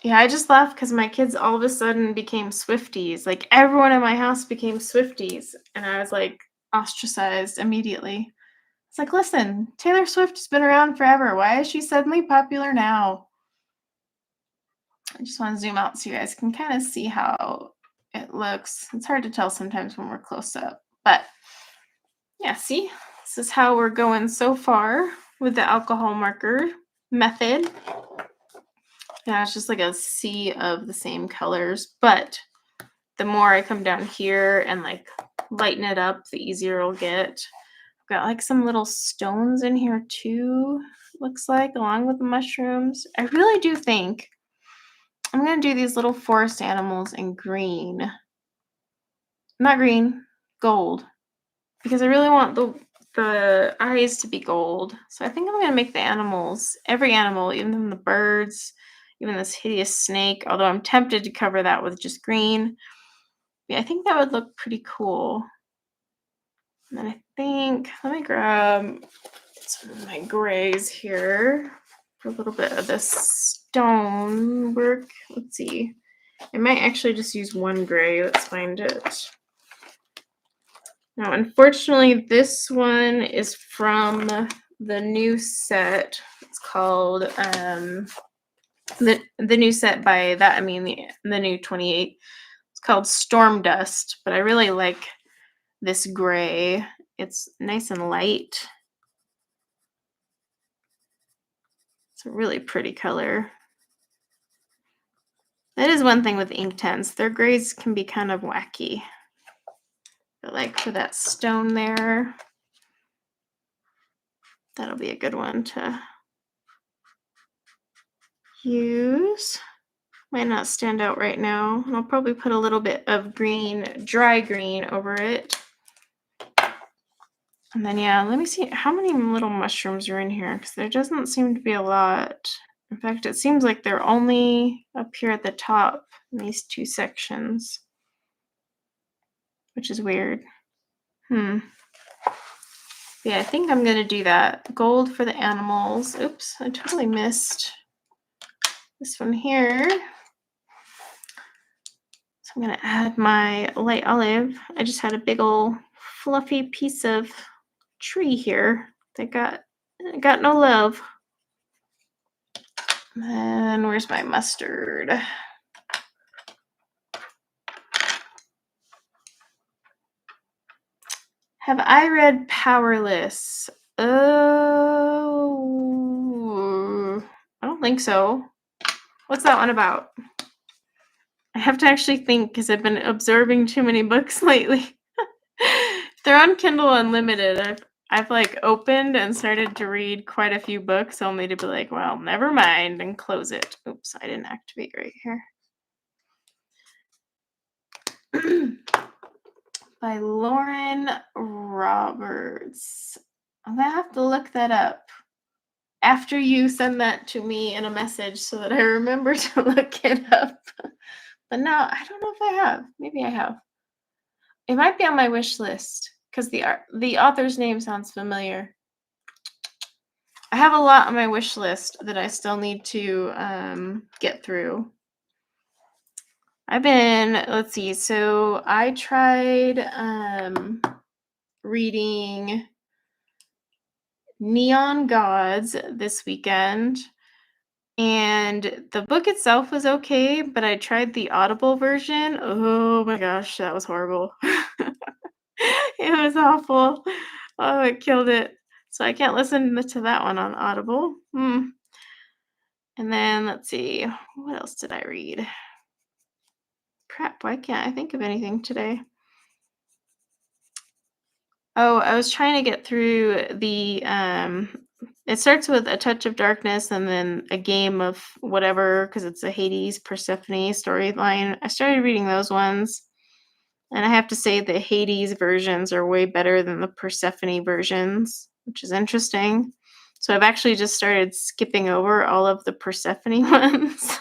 Yeah, I just laughed because my kids all of a sudden became Swifties. Like, everyone in my house became Swifties, and I was, like, ostracized immediately. It's like, "Listen, Taylor Swift has been around forever. Why is she suddenly popular now?" I just wanna zoom out so you guys can kinda see how it looks. It's hard to tell sometimes when we're close up, but yeah, see? This is how we're going so far with the alcohol marker method. Yeah, it's just like a sea of the same colors, but the more I come down here and like lighten it up, the easier it'll get. I've got like some little stones in here too, looks like, along with the mushrooms. I really do think I'm gonna do these little forest animals in green. Not green, gold. Because I really want the eyes to be gold. So I think I'm gonna make the animals, every animal, even the birds, even this hideous snake, although I'm tempted to cover that with just green. Yeah, I think that would look pretty cool. And then I think, let me grab some of my grays here for a little bit of this stone work. Let's see. I might actually just use one gray. Let's find it. Now, unfortunately, this one is from the new set. It's called the new set. By that I mean the new 28. It's called Storm Dust, but I really like this gray. It's nice and light. It's a really pretty color. That is one thing with Inktense. Their grays can be kind of wacky. But like for that stone there, that'll be a good one to use. Might not stand out right now. And I'll probably put a little bit of green, dry green over it. And then, yeah, let me see how many little mushrooms are in here, because there doesn't seem to be a lot. In fact, it seems like they're only up here at the top in these two sections, which is weird. Yeah, I think I'm going to do that. Gold for the animals. Oops, I totally missed this one here. So I'm going to add my light olive. I just had a big old fluffy piece of tree here that got no love. And where's my mustard? Have I read Powerless? Oh, I don't think so. What's that one about? I have to actually think, because I've been absorbing too many books lately. They're on Kindle Unlimited. I've like opened and started to read quite a few books, only to be like, well, never mind, and close it. Oops, I didn't activate right here. By Lauren Roberts. I'm gonna have to look that up after you send that to me in a message so that I remember to look it up. But no, I don't know if I have. Maybe I have. It might be on my wish list, because the author's name sounds familiar. I have a lot on my wish list that I still need to get through. Let's see, so I tried reading Neon Gods this weekend, and the book itself was okay, but I tried the Audible version. Oh my gosh, that was horrible. It was awful. Oh, it killed it. So I can't listen to that one on Audible. And then let's see, what else did I read? Crap, why can't I think of anything today? Oh, I was trying to get through the it starts with A Touch of Darkness and then A Game of whatever, because it's a Hades Persephone storyline. I started reading those ones, and I have to say the Hades versions are way better than the Persephone versions, which is interesting. So I've actually just started skipping over all of the Persephone ones.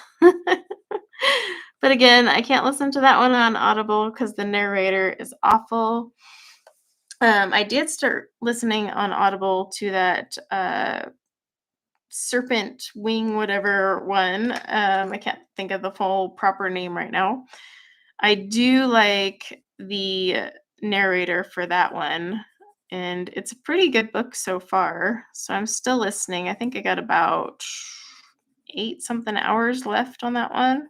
But again, I can't listen to that one on Audible because the narrator is awful. I did start listening on Audible to that serpent wing whatever one. I can't think of the full proper name right now. I do like the narrator for that one, and it's a pretty good book so far. So I'm still listening. I think I got about 8 something hours left on that one.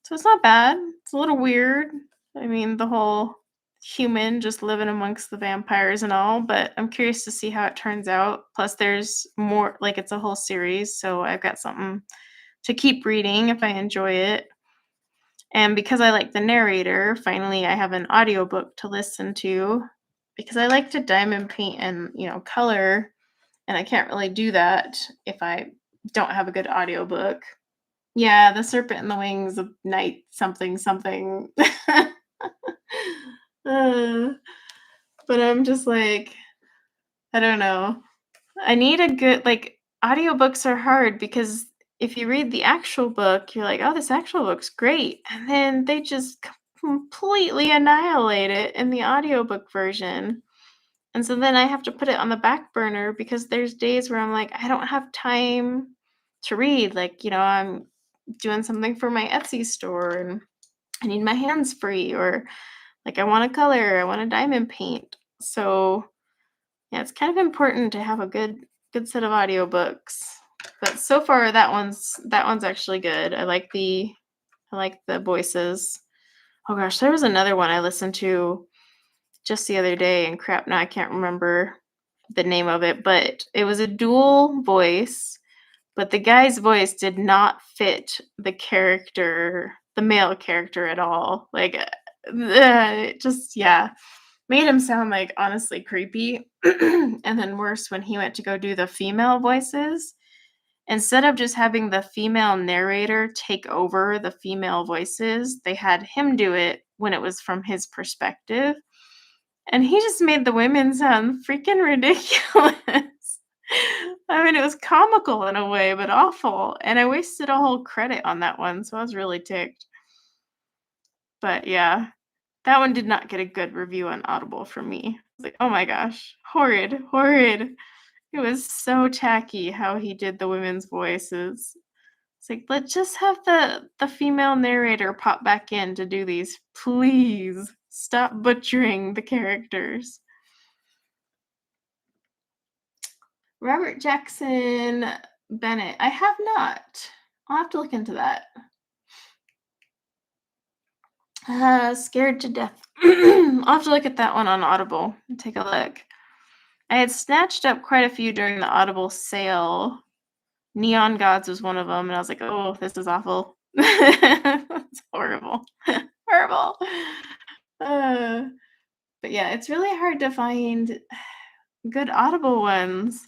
So it's not bad. It's a little weird. I mean, the whole human just living amongst the vampires and all, but I'm curious to see how it turns out. Plus, there's more, like it's a whole series, so I've got something to keep reading if I enjoy it. And because I like the narrator, finally I have an audiobook to listen to, because I like to diamond paint and, color, and I can't really do that if I don't have a good audiobook. Yeah, The Serpent and the Wings of Night something something. But I'm just like, I don't know. I need a good, audiobooks are hard because if you read the actual book, you're like, oh, this actual book's great. And then they just completely annihilate it in the audiobook version. And so then I have to put it on the back burner because there's days where I'm like, I don't have time to read. Like, I'm doing something for my Etsy store and I need my hands free, or like I want to color, I want to diamond paint. So yeah, it's kind of important to have a good set of audiobooks. But so far that one's actually good. I like the voices. Oh gosh, there was another one I listened to just the other day, and crap, now I can't remember the name of it, but it was a dual voice, but the guy's voice did not fit the male character at all. Like, it just, yeah, made him sound like honestly creepy. And then worse, when he went to go do the female voices, instead of just having the female narrator take over the female voices, they had him do it when it was from his perspective. And he just made the women sound freaking ridiculous. I mean, it was comical in a way, but awful. And I wasted a whole credit on that one, so I was really ticked. But yeah, that one did not get a good review on Audible from me. I was like, oh my gosh, horrid, horrid. It was so tacky how he did the women's voices. It's like, let's just have the female narrator pop back in to do these. Please stop butchering the characters. Robert Jackson Bennett. I have not. I'll have to look into that. Scared to Death. I'll have to look at that one on Audible and take a look. I had snatched up quite a few during the Audible sale. Neon Gods was one of them, and I was like, oh, this is awful. It's horrible. Horrible. But yeah, it's really hard to find good Audible ones.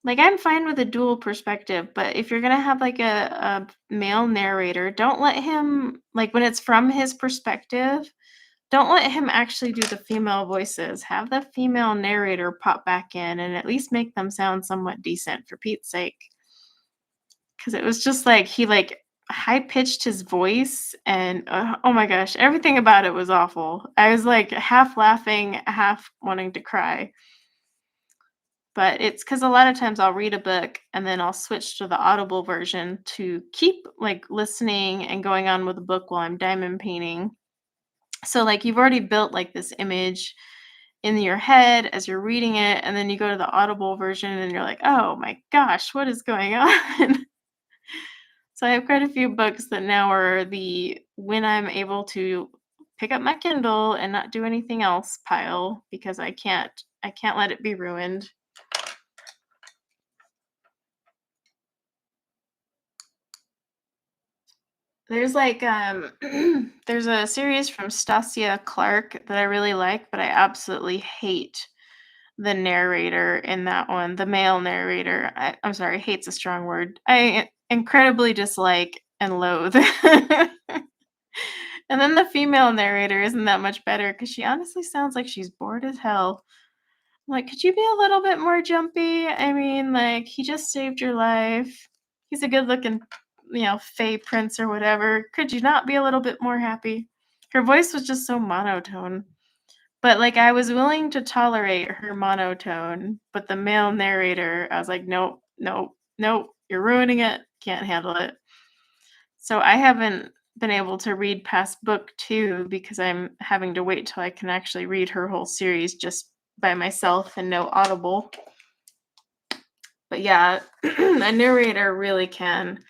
Like, I'm fine with a dual perspective, but if you're gonna have like a male narrator, don't let him, like when it's from his perspective, don't let him actually do the female voices. Have the female narrator pop back in and at least make them sound somewhat decent, for Pete's sake. Because it was just like he like high pitched his voice, and oh my gosh, everything about it was awful. I was like half laughing, half wanting to cry. But it's because a lot of times I'll read a book and then I'll switch to the Audible version to keep like listening and going on with the book while I'm diamond painting. So like you've already built like this image in your head as you're reading it, and then you go to the Audible version and you're like, oh my gosh, what is going on? So I have quite a few books that now are the when I'm able to pick up my Kindle and not do anything else pile, because I can't let it be ruined. There's like there's a series from Stasia Clark that I really like, but I absolutely hate the narrator in that one, the male narrator. I'm sorry, hate's a strong word. I incredibly dislike and loathe. And then the female narrator isn't that much better because she honestly sounds like she's bored as hell. Like, could you be a little bit more jumpy? I mean, like, he just saved your life. He's a good looking, fey prince or whatever. Could you not be a little bit more happy? Her voice was just so monotone. But, like, I was willing to tolerate her monotone, but the male narrator, I was like, nope, nope, nope, you're ruining it. Can't handle it. So I haven't been able to read past book 2 because I'm having to wait till I can actually read her whole series just by myself and no Audible. But yeah, a narrator really can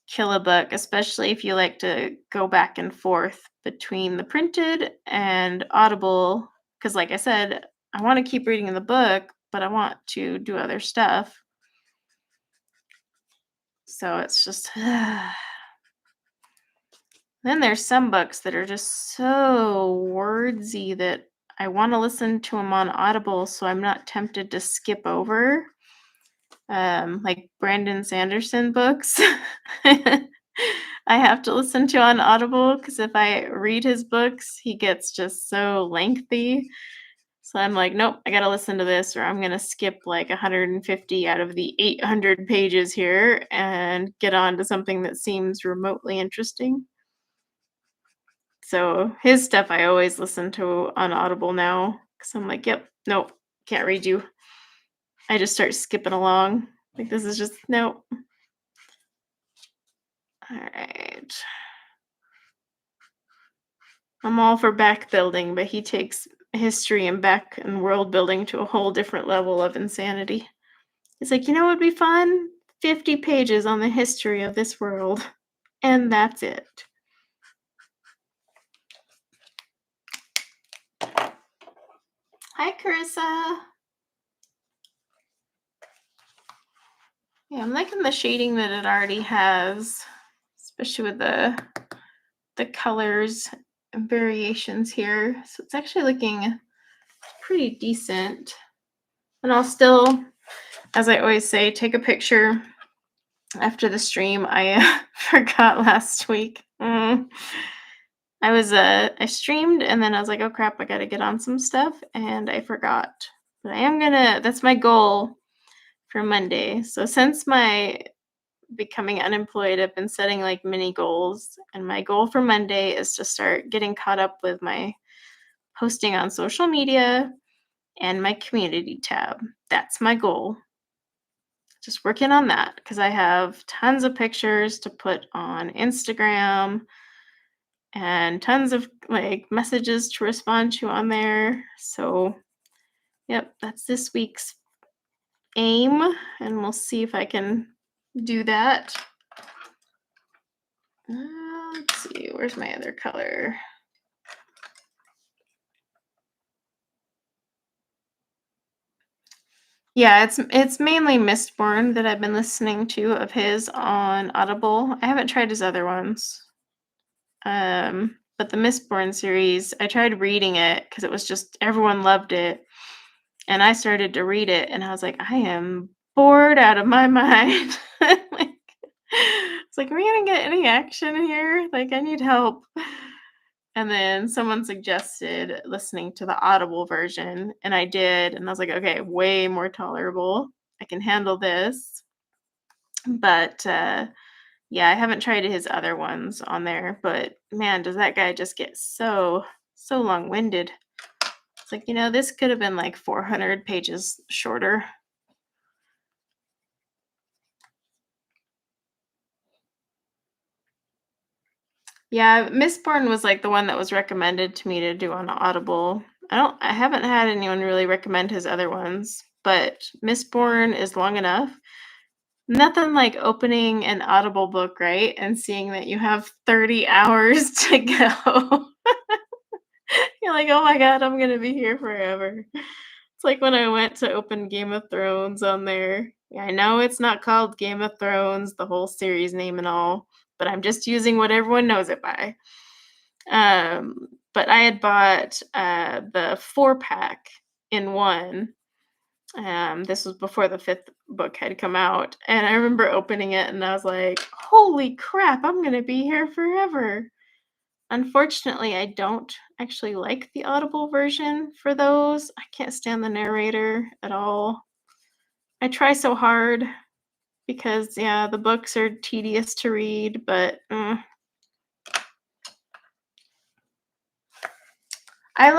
kill a book, especially if you like to go back and forth between the printed and Audible. Because like I said, I want to keep reading the book, but I want to do other stuff. So it's just... Then there's some books that are just so wordsy that I want to listen to them on Audible, so I'm not tempted to skip over. Like Brandon Sanderson books. I have to listen to on Audible because if I read his books, he gets just so lengthy. So I'm like, nope, I got to listen to this, or I'm going to skip like 150 out of the 800 pages here and get on to something that seems remotely interesting. So his stuff I always listen to on Audible now because I'm like, yep, nope, can't read you. I just start skipping along. Like, this is just, nope. All right. I'm all for back building, but he takes history and back and world building to a whole different level of insanity. He's like, what would be fun? 50 pages on the history of this world. And that's it. Hi, Carissa. Yeah, I'm liking the shading that it already has, especially with the colors and variations here. So it's actually looking pretty decent. And I'll still, as I always say, take a picture after the stream. I forgot last week. I streamed and then I was like, "Oh crap, I gotta get on some stuff," and I forgot. But I am gonna that's my goal for Monday. So since my becoming unemployed, I've been setting like mini goals, and my goal for Monday is to start getting caught up with my posting on social media and my community tab. That's my goal. Just working on that because I have tons of pictures to put on Instagram and tons of like messages to respond to on there. So, yep, that's this week's aim, and we'll see if I can do that. Let's see, where's my other color? Yeah, it's mainly Mistborn that I've been listening to of his on Audible. I haven't tried his other ones. But the Mistborn series, I tried reading it because it was just everyone loved it. And I started to read it and I was like, I am bored out of my mind. Like, it's like, are we gonna get any action here? Like, I need help. And then someone suggested listening to the Audible version, and I did, and I was like, okay, way more tolerable. I can handle this. But yeah, I haven't tried his other ones on there, but man, does that guy just get so long-winded. It's like, this could have been like 400 pages shorter. Yeah, Mistborn was like the one that was recommended to me to do on Audible. I haven't had anyone really recommend his other ones, but Mistborn is long enough. Nothing like opening an Audible book, right? And seeing that you have 30 hours to go. You're like, "Oh my god, I'm gonna be here forever." It's like when I went to open Game of Thrones on there. Yeah, I know it's not called Game of Thrones, the whole series name and all, but I'm just using what everyone knows it by. But I had bought, the 4-pack in one. This was before the 5th book had come out, and I remember opening it and I was like, "Holy crap, I'm gonna be here forever." Unfortunately, I don't actually like the Audible version for those. I can't stand the narrator at all. I try so hard because, yeah, the books are tedious to read, but I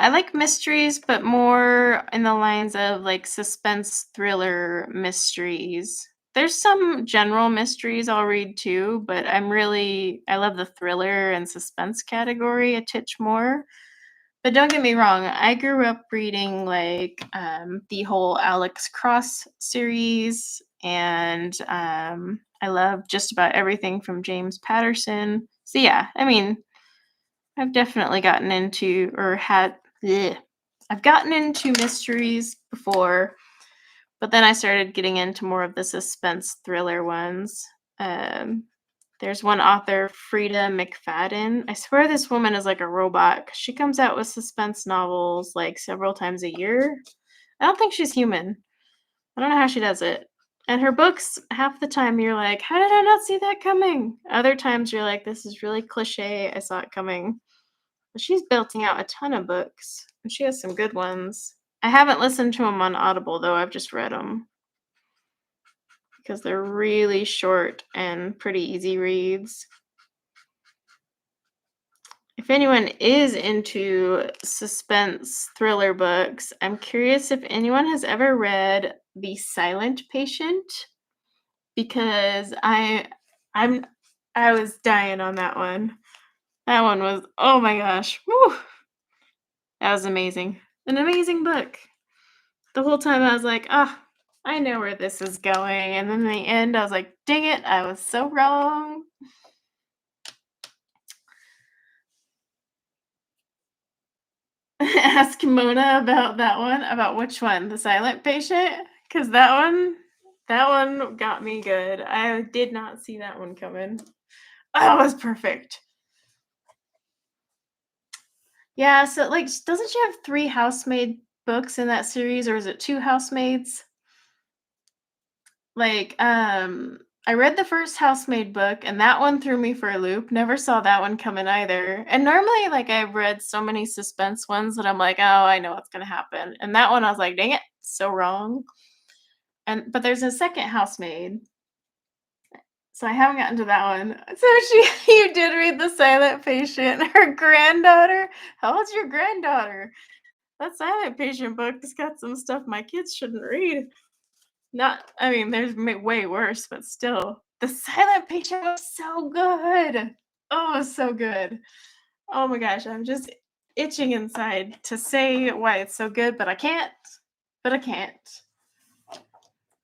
like mysteries, but more in the lines of like suspense thriller mysteries. There's some general mysteries I'll read too, but I love the thriller and suspense category a titch more. But don't get me wrong, I grew up reading like the whole Alex Cross series, and I love just about everything from James Patterson. So yeah, I mean, I've definitely gotten into or had bleh. I've gotten into mysteries before, but then I started getting into more of the suspense thriller ones. Um, there's one author, Frida McFadden. I swear this woman is like a robot 'cause she comes out with suspense novels like several times a year. I don't think she's human. I don't know how she does it. And her books, half the time you're like, how did I not see that coming? Other times you're like, this is really cliche. I saw it coming. But she's belting out a ton of books, and she has some good ones. I haven't listened to them on Audible, though. I've just read them because they're really short and pretty easy reads. If anyone is into suspense thriller books, I'm curious if anyone has ever read The Silent Patient, because I'm I was dying on that one. That one was, oh my gosh. Whew, that was amazing. An amazing book. The whole time I was like, "Ah, I know where this is going," and then in the end, I was like, "Dang it, I was so wrong." Ask Mona about that one. About which one? The Silent Patient? 'Cause that one got me good. I did not see that one coming. Oh, it was perfect. Yeah, so, like, doesn't she have 3 housemaid books in that series, or is it 2 housemaids? Like, I read the first housemaid book, and that one threw me for a loop. Never saw that one coming either. And normally, like, I've read so many suspense ones that I'm like, oh, I know what's gonna happen. And that one, I was like, dang it, so wrong. And but there's a second housemaid, so I haven't gotten to that one. So you did read The Silent Patient. Her granddaughter. How old's your granddaughter? That Silent Patient book has got some stuff my kids shouldn't read. Not, I mean, there's way worse, but still, The Silent Patient was so good. Oh, so good. Oh my gosh, I'm just itching inside to say why it's so good, but I can't. But I can't.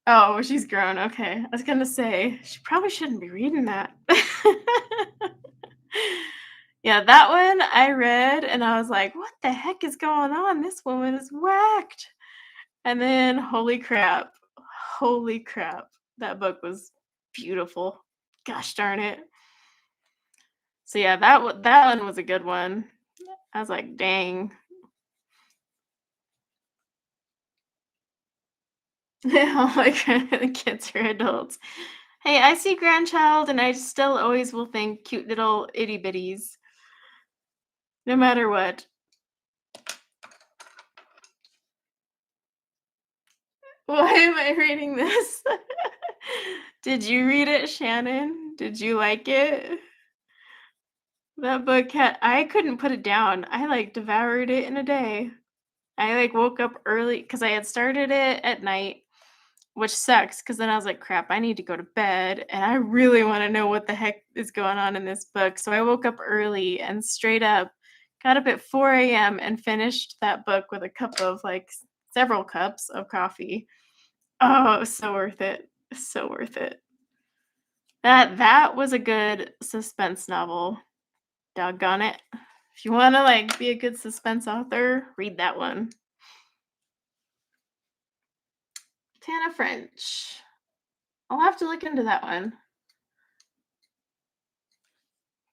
Oh, she's grown. Okay. I was gonna say she probably shouldn't be reading that. Yeah, that one I read and I was like, what the heck is going on? This woman is whacked. And then holy crap. Holy crap. That book was beautiful. Gosh darn it. So yeah, that one was a good one. I was like, dang. Oh my god, the kids are adults. Hey, I see grandchild and I still always will think cute little itty bitties. No matter what. Why am I reading this? Did you read it, Shannon? Did you like it? That book had I couldn't put it down. I, like, devoured it in a day. I, like, woke up early because I had started it at night, which sucks. Because then I was like, "Crap, I need to go to bed, and I really wanna know what the heck is going on in this book." So I woke up early and straight up got up at 4 AM and finished that book with a cup of, like, several cups of coffee. Oh, it was so worth it. So worth it. That was a good suspense novel. Doggone it. If you wanna, like, be a good suspense author, read that one. Tana French. I'll have to look into that one.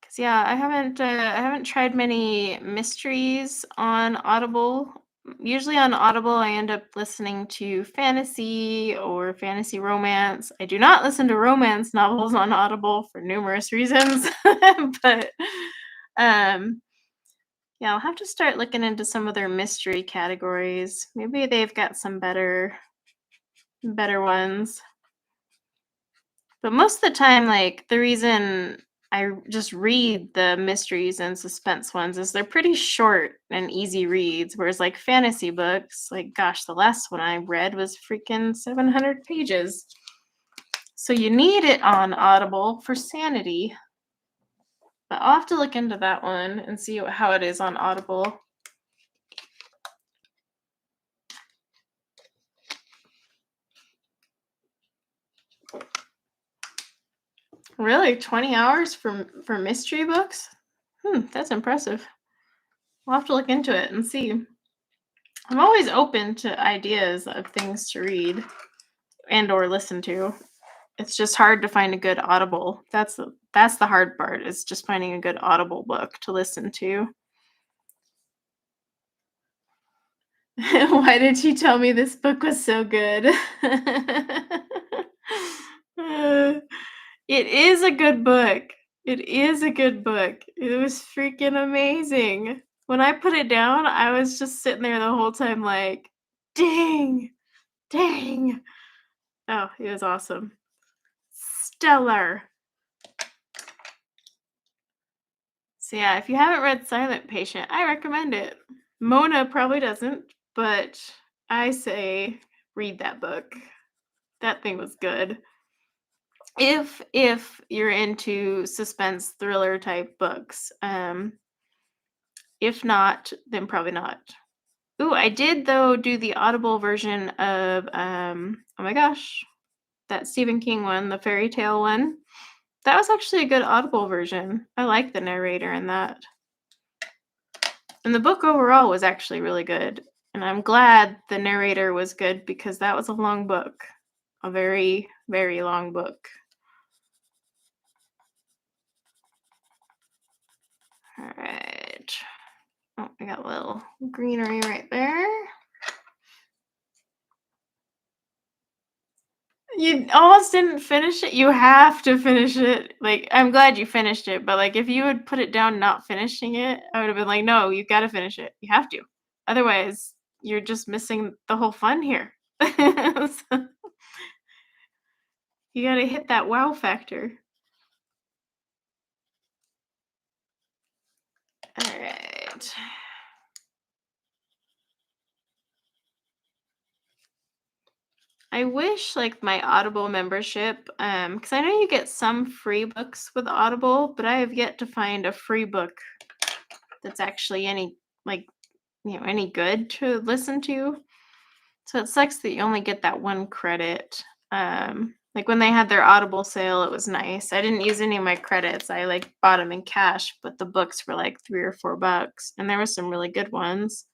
'Cause, yeah, I haven't tried many mysteries on Audible. Usually on Audible, I end up listening to fantasy or fantasy romance. I do not listen to romance novels on Audible for numerous reasons, but, um, yeah, I'll have to start looking into some of their mystery categories. Maybe they've got some better ones. But most of the time, like, the reason I just read the mysteries and suspense ones is they're pretty short and easy reads, whereas, like, fantasy books, like, gosh, the last one I read was freaking 700 pages. So you need it on Audible for sanity. But I'll have to look into that one and see how it is on Audible. Really? 20 hours for mystery books? That's impressive. I'll have to look into it and see. I'm always open to ideas of things to read and or listen to. It's just hard to find a good Audible. That's the hard part, is just finding a good Audible book to listen to. Why did you tell me this book was so good? It is a good book. It is a good book. It was freaking amazing. When I put it down, I was just sitting there the whole time like, dang, dang. Oh, it was awesome. Stellar. So yeah, if you haven't read Silent Patient, I recommend it. Mona probably doesn't, but I say read that book. That thing was good. If you're into suspense thriller type books. If not, then probably not. Ooh, I did though do the Audible version of oh my gosh, that Stephen King one, the fairy tale one. That was actually a good Audible version. I like the narrator in that. And the book overall was actually really good. And I'm glad the narrator was good because that was a long book. A very, very long book. All right. Oh, I got a little greenery right there. You almost didn't finish it. You have to finish it. Like, I'm glad you finished it, but, like, if you had put it down not finishing it, I would have been like, "No, you gotta finish it. You have to. Otherwise, you're just missing the whole fun here." So, you gotta hit that wow factor. Alright. I wish, like, my Audible membership, because I know you get some free books with Audible, but I have yet to find a free book that's actually any, like, any good to listen to. So it sucks that you only get that one credit. Like when they had their Audible sale, it was nice. I didn't use any of my credits. I like bought them in cash, but the books were like $3 or $4, and there were some really good ones.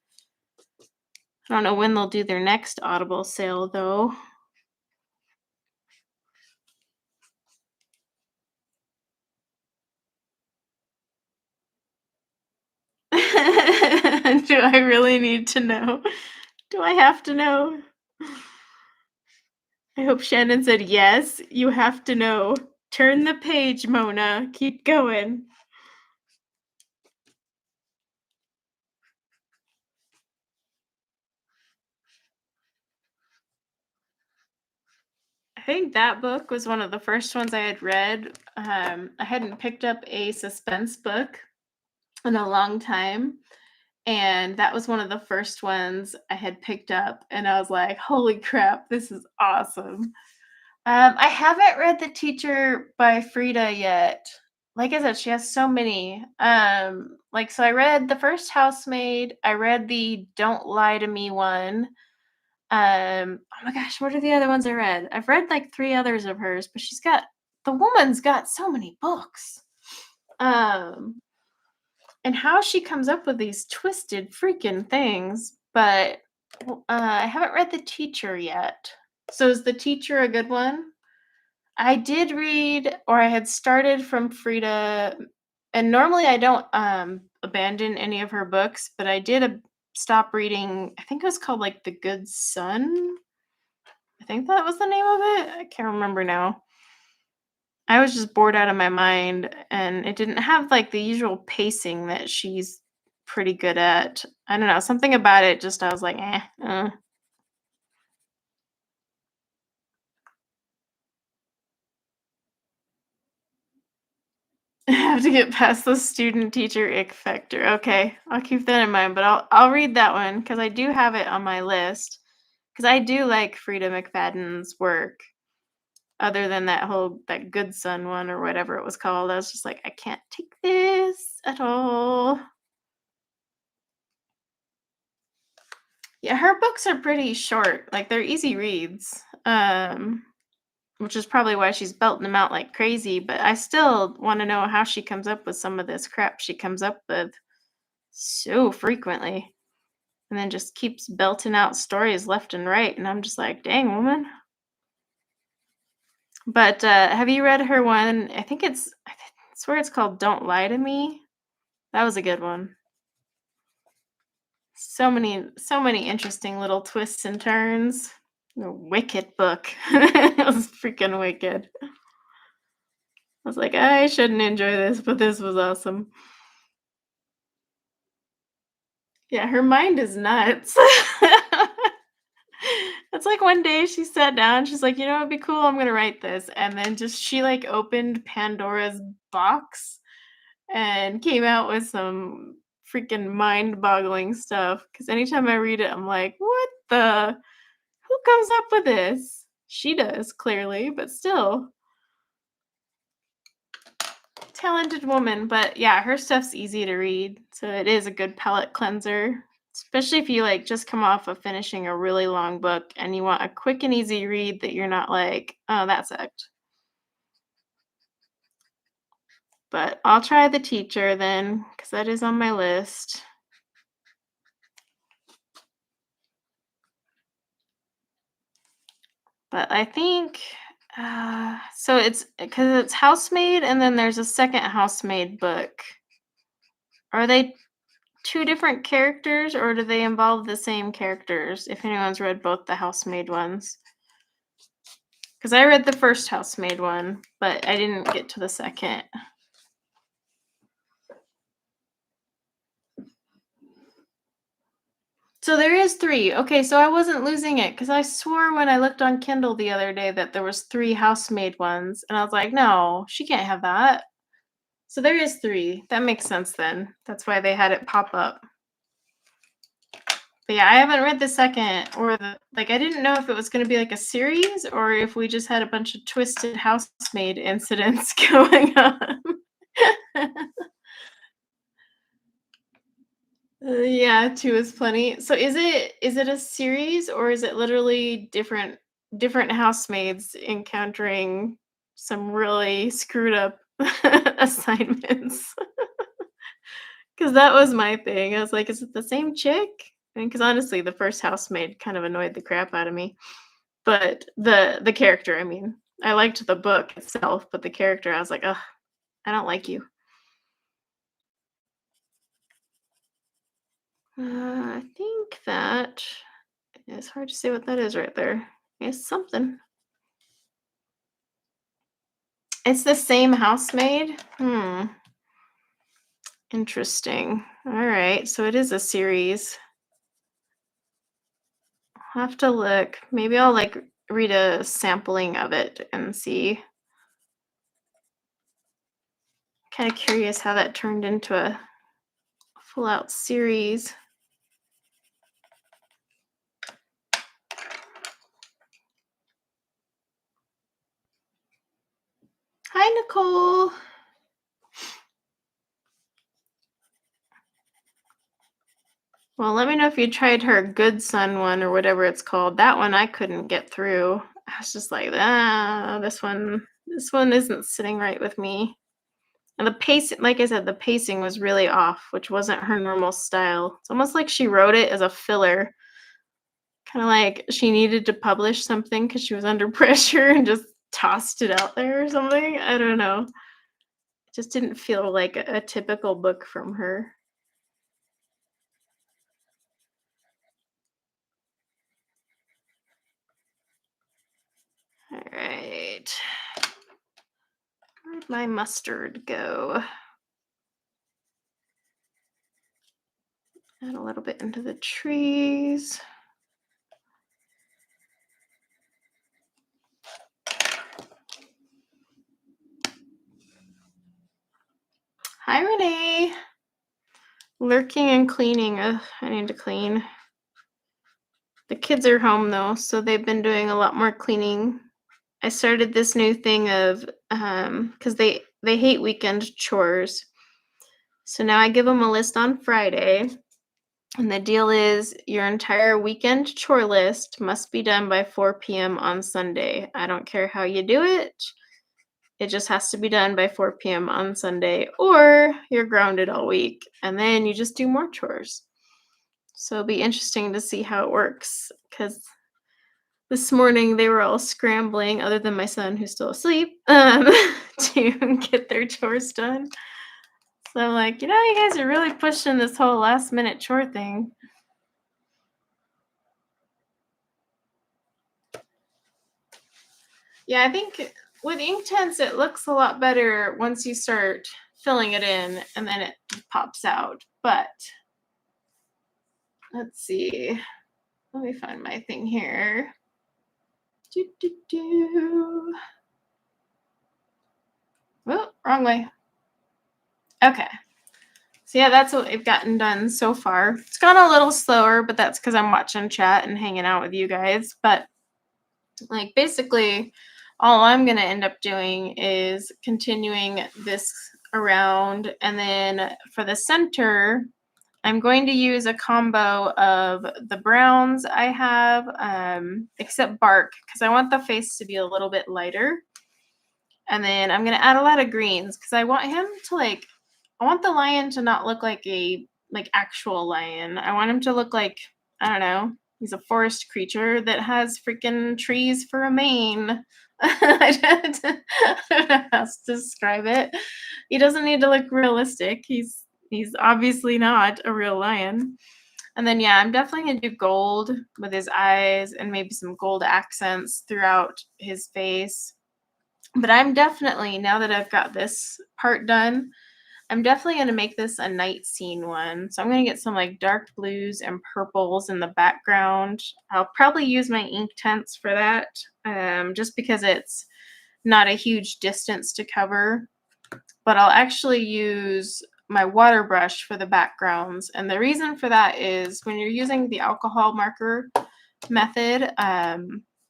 I don't know when they'll do their next Audible sale though. Do I really need to know? Do I have to know? I hope Shannon said yes. You have to know. Turn the page, Mona. Keep going. I think that book was one of the first ones I had read. I hadn't picked up a suspense book in a long time, and that was one of the first ones I had picked up, and I was like, "Holy crap, this is awesome!" I haven't read The Teacher by Frida yet. Like I said, she has so many. Like so, I read the first Housemaid. I read the Don't Lie to Me one. Oh my gosh, what are the other ones I read? I've read like 3 others of hers, but the woman's got so many books. Um, and how she comes up with these twisted freaking things, but I haven't read The Teacher yet. So is The Teacher a good one? I did read, or I had started from Frida, and normally I don't abandon any of her books, but I did stop reading. I think it was called like The Good Son. I think that was the name of it. I can't remember now. I was just bored out of my mind, and it didn't have like the usual pacing that she's pretty good at. I don't know, something about it just I was like, eh. I have to get past the student teacher ick factor. Okay, I'll keep that in mind, but I'll read that one because I do have it on my list. Because I do like Frida McFadden's work. Other than that Good Son one or whatever it was called, I was just like, I can't take this at all. Yeah, her books are pretty short. Like they're easy reads. Which is probably why she's belting them out like crazy, but I still want to know how she comes up with some of this crap she comes up with so frequently. And then just keeps belting out stories left and right, and I'm just like, "Dang, woman." But, have you read her one? I swear it's called Don't Lie to Me. That was a good one. So many interesting little twists and turns. A wicked book. It was freaking wicked. I was like, "I shouldn't enjoy this, but this was awesome." Yeah, her mind is nuts. It's like one day she sat down, she's like, "You know, it'd be cool, I'm gonna write this." And then just she like opened Pandora's box and came out with some freaking mind-boggling stuff. Because anytime I read it, I'm like, "What the who comes up with this?" She does, clearly, but still. Talented woman, but yeah, her stuff's easy to read, so it is a good palate cleanser, especially if you, like, just come off of finishing a really long book and you want a quick and easy read that you're not like, "Oh, that sucked." But I'll try The Teacher then, because that is on my list. But I think, so it's because it's Housemaid and then there's a second Housemaid book. Are they 2 different characters, or do they involve the same characters, if anyone's read both the Housemaid ones? Because I read the first housemaid one, but I didn't get to the second. So there is 3. Okay, so I wasn't losing it because I swore when I looked on Kindle the other day that there was 3 housemaid ones, and I was like, "No, she can't have that." So there is 3. That makes sense then. That's why they had it pop up. But yeah, I haven't read the second or the I didn't know if it was gonna be like a series or if we just had a bunch of twisted housemaid incidents going on. Yeah, 2 is plenty. So is it a series or is it literally different housemaids encountering some really screwed up assignments? Because that was my thing. I was like, "Is it the same chick?" Because honestly, the first housemaid kind of annoyed the crap out of me. But the character, I mean, I liked the book itself, but the character, I was like, "Ugh, I don't like you." I think that it's hard to say what that is right there. It's something. It's the same housemaid? Interesting. Alright, so it is a series. I'll have to look. Maybe I'll, read a sampling of it and see. Kinda curious how that turned into a full out series. Hi, Nicole. Well, let me know if you tried her Good Son one or whatever it's called. That one I couldn't get through. I was just like, this one isn't sitting right with me. And the pace, like I said, the pacing was really off, which wasn't her normal style. It's almost like she wrote it as a filler, kind of like she needed to publish something because she was under pressure and just tossed it out there or something. I don't know. It just didn't feel like a typical book from her. All right. Where'd my mustard go? Add a little bit into the trees. Hi, Renee. Lurking and cleaning. Ugh, I need to clean. The kids are home though, so they've been doing a lot more cleaning. I started this new thing of because they hate weekend chores. So now I give them a list on Friday, and the deal is your entire weekend chore list must be done by 4 p.m. on Sunday. I don't care how you do it. It just has to be done by 4 p.m. on Sunday, or you're grounded all week, and then you just do more chores. So it'll be interesting to see how it works, because this morning they were all scrambling, other than my son who's still asleep, to get their chores done. So I'm like, you guys are really pushing this whole last minute chore thing. Yeah, I think with Inktense it looks a lot better once you start filling it in and then it pops out. But let's see. Let me find my thing here. Do, do, do. Oh, wrong way. Okay. So yeah, that's what we've gotten done so far. It's gone a little slower, but that's because I'm watching chat and hanging out with you guys. But basically, all I'm going to end up doing is continuing this around. And then for the center, I'm going to use a combo of the browns I have, except bark, because I want the face to be a little bit lighter. And then I'm going to add a lot of greens because I want him to I want the lion to not look like a actual lion. I want him to look like, I don't know, he's a forest creature that has freaking trees for a mane. I don't know how else to describe it. He doesn't need to look realistic. He's obviously not a real lion. And then, yeah, I'm definitely going to do gold with his eyes and maybe some gold accents throughout his face. But I'm definitely, now that I've got this part done, I'm definitely going to make this a night scene one. So I'm going to get some like dark blues and purples in the background. I'll probably use my Inktense for that, just because it's not a huge distance to cover. But I'll actually use my water brush for the backgrounds. And the reason for that is when you're using the alcohol marker method,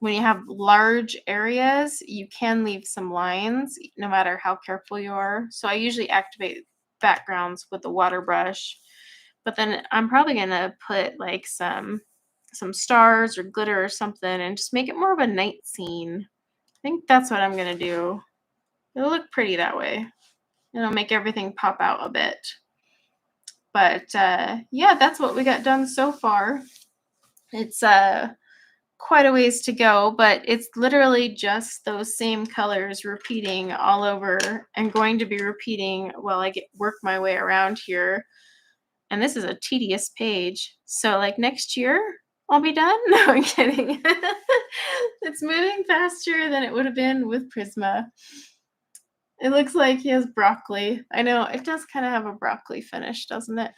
when you have large areas, you can leave some lines no matter how careful you are. So I usually activate backgrounds with the water brush, but then I'm probably gonna put like some stars or glitter or something and just make it more of a night scene. I think that's what I'm gonna do. It'll look pretty that way. It'll make everything pop out a bit. But yeah, that's what we got done so far. It's quite a ways to go, but it's literally just those same colors repeating all over and going to be repeating while I work my way around here. And this is a tedious page. So like next year I'll be done. No, I'm kidding. It's moving faster than it would have been with Prisma. It looks like he has broccoli. I know it does kind of have a broccoli finish, doesn't it?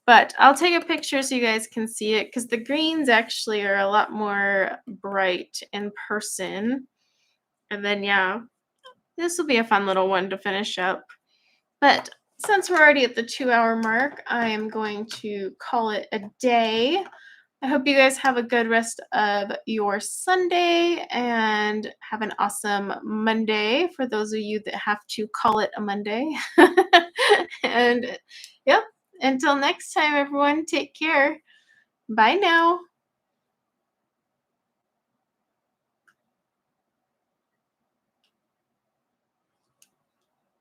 But I'll take a picture so you guys can see it, because the greens actually are a lot more bright in person. And then, yeah, this will be a fun little one to finish up. But since we're already at the 2-hour mark, I am going to call it a day. I hope you guys have a good rest of your Sunday and have an awesome Monday for those of you that have to call it a Monday. And yep, until next time, everyone, take care. Bye now.